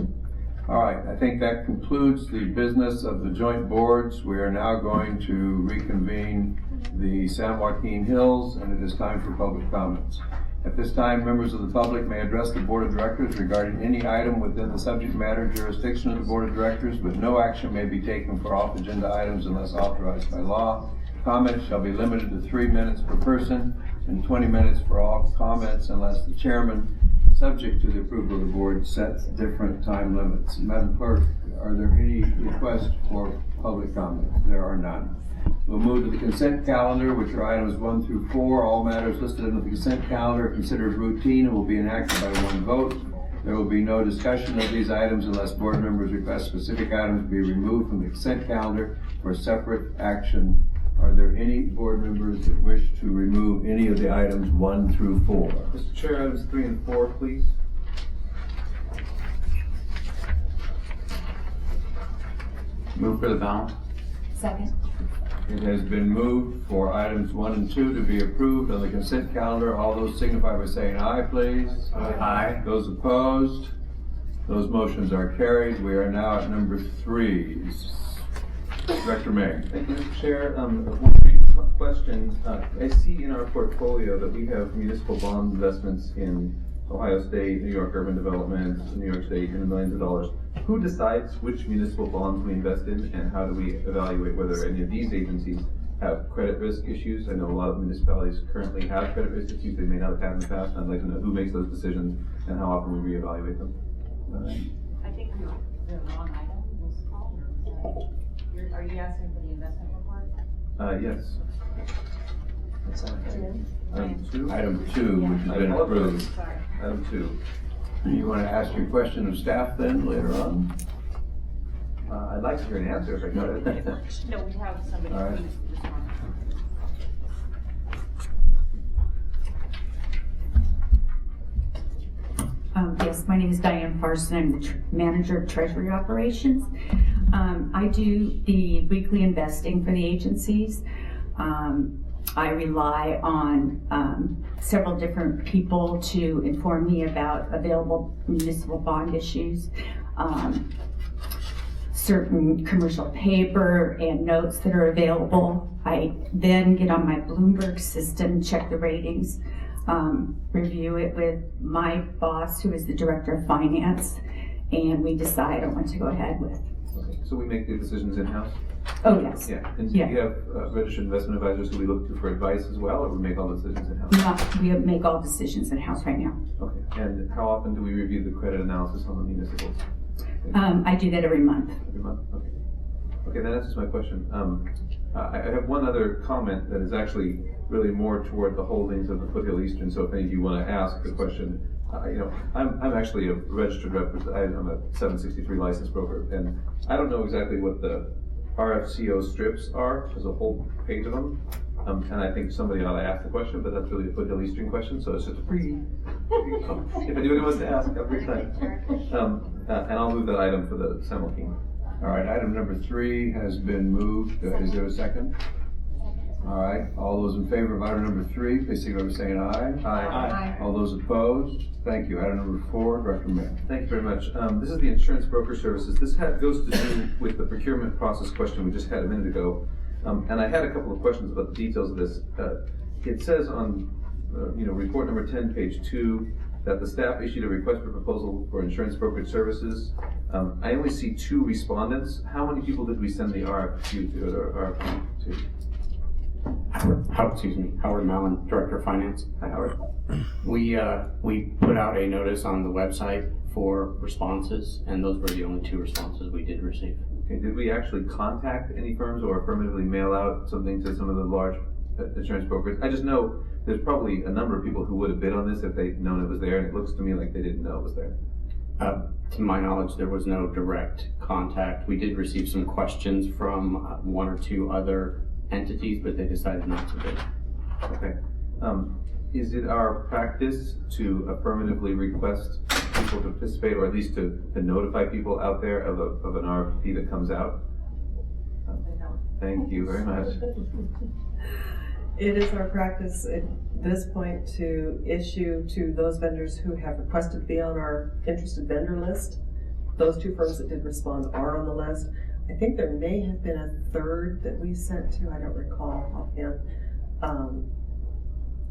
Speaker 1: All right, I think that concludes the business of the joint boards. We are now going to reconvene the San Joaquin Hills, and it is time for public comments. At this time, members of the public may address the Board of Directors regarding any item within the subject matter jurisdiction of the Board of Directors, but no action may be taken for off-agenda items unless authorized by law. Comments shall be limited to 3 minutes per person and 20 minutes for all comments unless the chairman, subject to the approval of the board, sets different time limits. Madam Clerk, are there any requests for public comment? There are none. We'll move to the consent calendar, which are items 1 through 4. All matters listed in the consent calendar are considered routine and will be enacted by one vote. There will be no discussion of these items unless board members request specific items be removed from the consent calendar for separate action. Are there any board members that wish to remove any of the items 1 through 4?
Speaker 19: Mr. Chair, items 3 and 4, please.
Speaker 8: Move for the balance.
Speaker 5: Second.
Speaker 1: It has been moved for items 1 and 2 to be approved on the consent calendar. All those signify by saying aye, please.
Speaker 8: Aye.
Speaker 1: Those opposed? Those motions are carried. We are now at number 3. Director May.
Speaker 19: Thank you, Mr. Chair. One brief question. I see in our portfolio that we have municipal bond investments in Ohio State, New York Urban Development, New York State, in the millions of dollars. Who decides which municipal bonds we invest in, and how do we evaluate whether any of these agencies have credit risk issues? I know a lot of municipalities currently have credit risk issues they may not have had in the past. I'd like to know who makes those decisions and how often we reevaluate them.
Speaker 4: I think the wrong item was called. Are you asking for the investment report?
Speaker 19: Yes. Item 2?
Speaker 1: Item 2, which has been approved.
Speaker 4: Sorry.
Speaker 19: Item 2.
Speaker 1: You want to ask your question of staff then later on?
Speaker 19: I'd like to hear an answer if I got it.
Speaker 4: No, we have somebody
Speaker 1: All right.
Speaker 4: who's responding.
Speaker 6: Yes, my name is Diane Farson. I'm the manager of Treasury Operations. I do the weekly investing for the agencies. I rely on several different people to inform me about available municipal bond issues, certain commercial paper and notes that are available. I then get on my Bloomberg system, check the ratings, review it with my boss, who is the director of finance, and we decide on what to go ahead with.
Speaker 19: Okay. So we make the decisions in-house?
Speaker 6: Oh, yes.
Speaker 19: Yeah, and do you have registered investment advisors who we look to for advice as well, or we make all decisions in-house?
Speaker 6: We make all decisions in-house right now.
Speaker 19: Okay, and how often do we review the credit analysis on the municipals?
Speaker 6: I do that every month.
Speaker 19: Every month, okay. Okay, that answers my question. I have one other comment that is actually really more toward the holdings of the Foothill Eastern, so if any of you want to ask a question, I'm actually a registered representative. I'm a 763 licensed broker, and I don't know exactly what the RFCO strips are. There's a whole page of them, and I think somebody ought to ask the question, but that's really a Foothill Eastern question, so it's just a free. If anybody wants to ask, every time. And I'll move that item for the San Joaquin.
Speaker 1: All right, item number 3 has been moved. Is there a second? All right, all those in favor of item number 3, please signify by saying aye.
Speaker 19: Aye.
Speaker 1: All those opposed? Thank you. Item number 4, Director Mayor.
Speaker 19: Thank you very much. This is the insurance broker services. This goes to do with the procurement process question we just had a minute ago. And I had a couple of questions about the details of this. It says on report number 10, page 2, that the staff issued a request for proposal for insurance brokerage services. I only see 2 respondents. How many people did we send the RFQ to, or RFP to?
Speaker 23: Howard Mallon, Director of Finance.
Speaker 19: Hi, Howard.
Speaker 23: We put out a notice on the website for responses, and those were the only 2 responses we did receive.
Speaker 19: Okay, did we actually contact any firms or affirmatively mail out something to some of the large insurance brokers? I just know there's probably a number of people who would have bid on this if they'd known it was there, and it looks to me like they didn't know it was there.
Speaker 23: To my knowledge, there was no direct contact. We did receive some questions from 1 or 2 other entities, but they decided not to bid.
Speaker 19: Okay. Is it our practice to affirmatively request people to participate, or at least to notify people out there of an RFP that comes out? Thank you very much.
Speaker 16: It is our practice at this point to issue to those vendors who have requested to be on our interested vendor list. Those 2 firms that did respond are on the list. I think there may have been a third that we sent to, I don't recall offhand.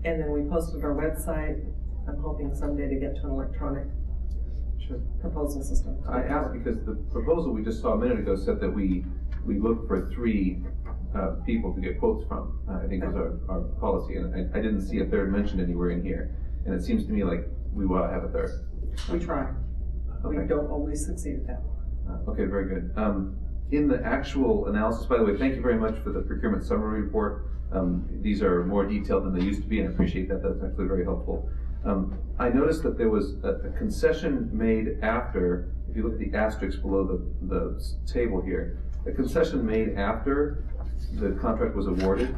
Speaker 16: And then we posted our website. I'm hoping someday to get to an electronic proposal system.
Speaker 19: I asked because the proposal we just saw a minute ago said that we looked for 3 people to get quotes from, I think was our policy, and I didn't see a third mentioned anywhere in here. And it seems to me like we want to have a third.
Speaker 16: We try.
Speaker 19: Okay.
Speaker 16: We don't always succeed at that.
Speaker 19: Okay, very good. In the actual analysis, by the way, thank you very much for the procurement summary report. These are more detailed than they used to be, and I appreciate that. That's actually very helpful. I noticed that there was a concession made after, if you look at the asterisk below the table here, a concession made after the contract was awarded.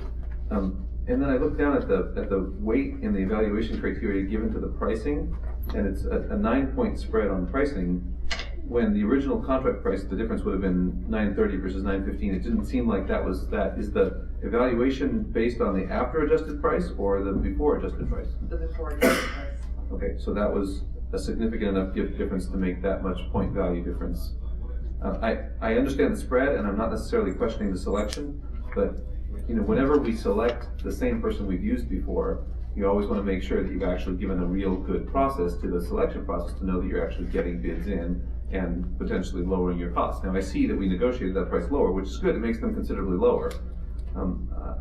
Speaker 19: And then I looked down at the weight in the evaluation criteria given to the pricing, and it's a 9-point spread on pricing. When the original contract price, the difference would have been $930 versus $915. It didn't seem like that was that. Is the evaluation based on the after adjusted price or the before adjusted price?
Speaker 16: The before adjusted price.
Speaker 19: Okay, so that was a significant enough difference to make that much point value difference. I understand the spread, and I'm not necessarily questioning the selection, but whenever we select the same person we've used before, you always want to make sure that you've actually given a real good process to the selection process to know that you're actually getting bids in and potentially lowering your costs. Now I see that we negotiated that price lower, which is good. It makes them considerably lower.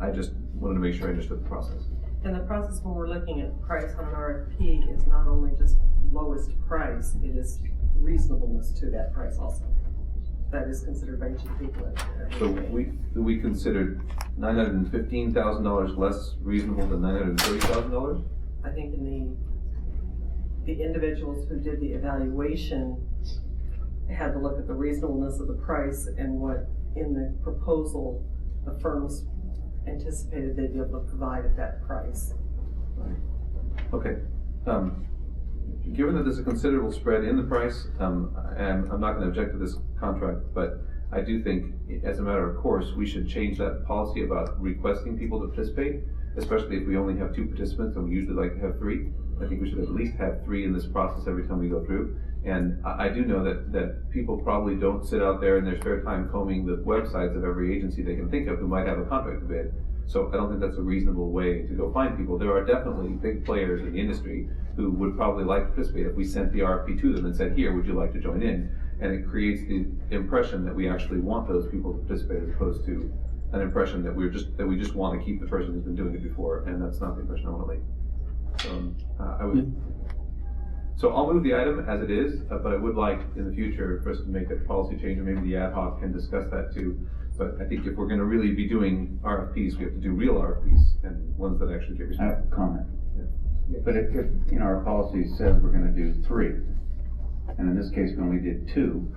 Speaker 19: I just wanted to make sure I understood the process.
Speaker 16: And the process when we're looking at price on an RFP is not only just lowest price, it is reasonableness to that price also. That is considered by each of the people.
Speaker 19: So we considered $915,000 less reasonable than $930,000?
Speaker 16: I think in the individuals who did the evaluation had to look at the reasonableness of the price and what in the proposal the firms anticipated they'd be able to provide at that price.
Speaker 19: Okay. Given that there's a considerable spread in the price, and I'm not going to object to this contract, but I do think, as a matter of course, we should change that policy about requesting people to participate, especially if we only have 2 participants and we usually like to have 3. I think we should at least have 3 in this process every time we go through. And I do know that people probably don't sit out there in their spare time combing the websites of every agency they can think of who might have a contract to bid. So I don't think that's a reasonable way to go find people. There are definitely big players in the industry who would probably like to participate if we sent the RFP to them and said, here, would you like to join in? And it creates the impression that we actually want those people to participate as opposed to an impression that we just want to keep the person who's been doing it before, and that's not the impression I want to leave. So I'll move the item as it is, but I would like in the future for us to make a policy change, or maybe the ad hoc can discuss that too. But I think if we're going to really be doing RFPs, we have to do real RFPs and ones that actually get
Speaker 8: I have
Speaker 19: respect.
Speaker 8: a comment.
Speaker 19: Yeah.
Speaker 8: But if our policy says we're gonna do 3, and in this case we only did 2,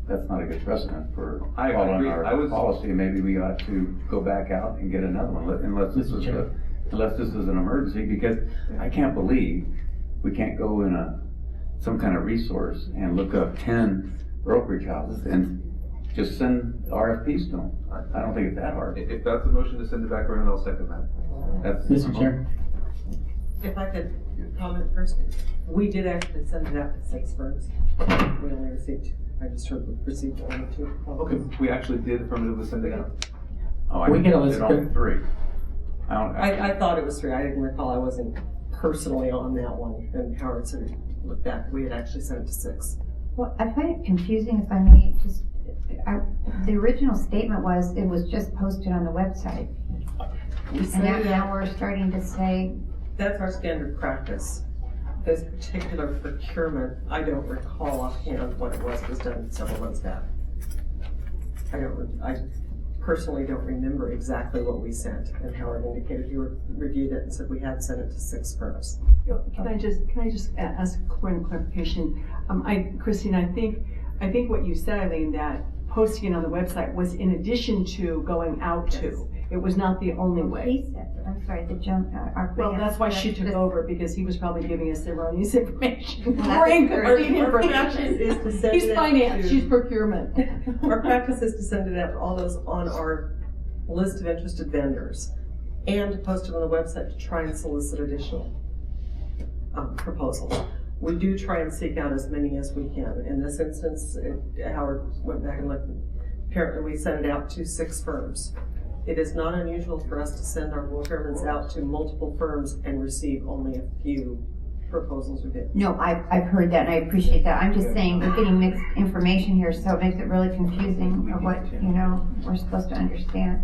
Speaker 8: that's not a good precedent for
Speaker 19: I
Speaker 8: following
Speaker 19: agree.
Speaker 8: our policy. Maybe we ought to go back out and get another one, unless this is an emergency, because I can't believe we can't go in some kind of resource and look up 10 brokerage houses and just send RFPs to them. I don't think it's that hard.
Speaker 19: If that's the motion to send it back around, I'll second that. That's
Speaker 3: Mr. Chair.
Speaker 16: If I could comment first, we did actually send it out to 6 firms. We only received 2. I just heard we received only 2.
Speaker 19: Okay, we actually did affirmatively send it out.
Speaker 8: Oh, I
Speaker 3: We
Speaker 8: did
Speaker 3: can always
Speaker 8: only 3.
Speaker 16: I thought it was 3. I didn't recall. I wasn't personally on that one. And Howard said he looked back. We had actually sent it to 6.
Speaker 18: Well, I find it confusing, if I may, the original statement was it was just posted on the website. And now we're starting to say.
Speaker 16: That's our standard practice. This particular procurement, I don't recall offhand what it was done several months back. I personally don't remember exactly what we sent, and Howard indicated he reviewed it and said we had sent it to 6 firms.
Speaker 13: Can I just ask a point of clarification? Christine, I think what you said, Eileen, that posting it on the website was in addition to going out to. It was not the only way.
Speaker 18: He said, I'm sorry,
Speaker 13: Well, that's why she took over, because he was probably giving us erroneous information.
Speaker 18: Well,
Speaker 16: Our practice is to send
Speaker 13: He's
Speaker 16: it out
Speaker 13: finance,
Speaker 16: to-
Speaker 13: she's procurement.
Speaker 16: Our practice is to send it out to all those on our a list of interested vendors, and to post it on the website to try and solicit additional proposals. We do try and seek out as many as we can. In this instance, Howard went back and looked. Apparently, we sent it out to 6 firms. It is not unusual for us to send our procurements out to multiple firms and receive only a few proposals or bids.
Speaker 18: No, I've heard that and I appreciate that. I'm just saying we're getting mixed information here, so it makes it really confusing of what, we're supposed to understand.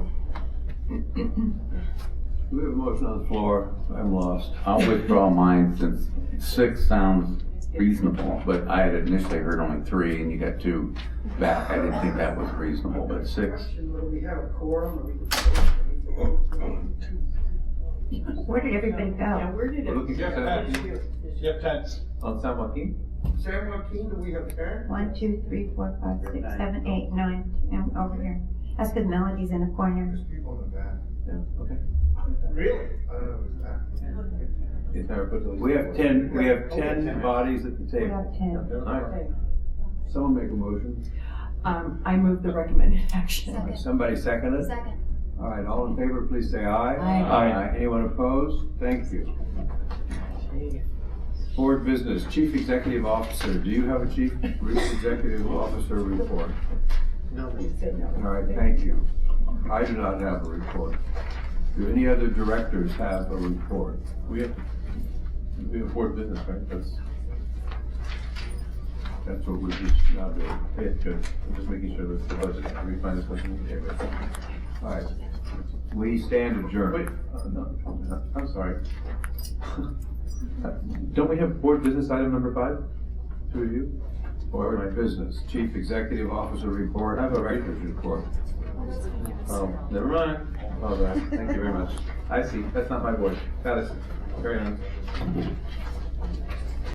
Speaker 2: We have a motion on the floor. I'm lost.
Speaker 8: I'll withdraw mine since 6 sounds reasonable, but I had initially heard only 3 and you got 2 back. I didn't think that was reasonable, but 6.
Speaker 16: Do we have a quorum?
Speaker 18: Where did everybody go?
Speaker 16: Yeah, where did
Speaker 19: We're looking for
Speaker 21: Jeff
Speaker 19: San
Speaker 21: Patton.
Speaker 19: Joaquin.
Speaker 21: Jeff Patton.
Speaker 19: On San Joaquin?
Speaker 17: San Joaquin, do we have 10?
Speaker 18: 1, 2, 3, 4, 5, 6, 7, 8, 9, and over here. That's because Melody's in the corner.
Speaker 17: There's people in the back.
Speaker 19: Yeah, okay.
Speaker 17: Really? I don't know who's that.
Speaker 19: It's never put those.
Speaker 2: We have 10 bodies at the
Speaker 18: We
Speaker 2: table.
Speaker 18: have 10.
Speaker 19: All right.
Speaker 2: Someone make a motion.
Speaker 13: I move the recommended action.
Speaker 5: Second.
Speaker 2: Somebody second it?
Speaker 5: Second.
Speaker 2: All right, all in favor, please say aye.
Speaker 5: Aye.
Speaker 2: Anyone opposed? Thank you. Board business, Chief Executive Officer. Do you have a Chief Executive Officer report?
Speaker 16: No.
Speaker 2: All right, thank you. I do not have a report. Do any other directors have a report?
Speaker 19: We have board business, right? That's what we're just now doing. Okay, good. I'm just making sure that the budget, we find this question. Okay, good.
Speaker 2: All right. We stand adjourned.
Speaker 19: Wait, no, I'm sorry. Don't we have board business item number 5 to review?
Speaker 2: Board business, Chief Executive Officer report, I have a director's report.
Speaker 19: Oh, never mind. All right, thank you very much. I see, that's not my board. Got it. Carry on.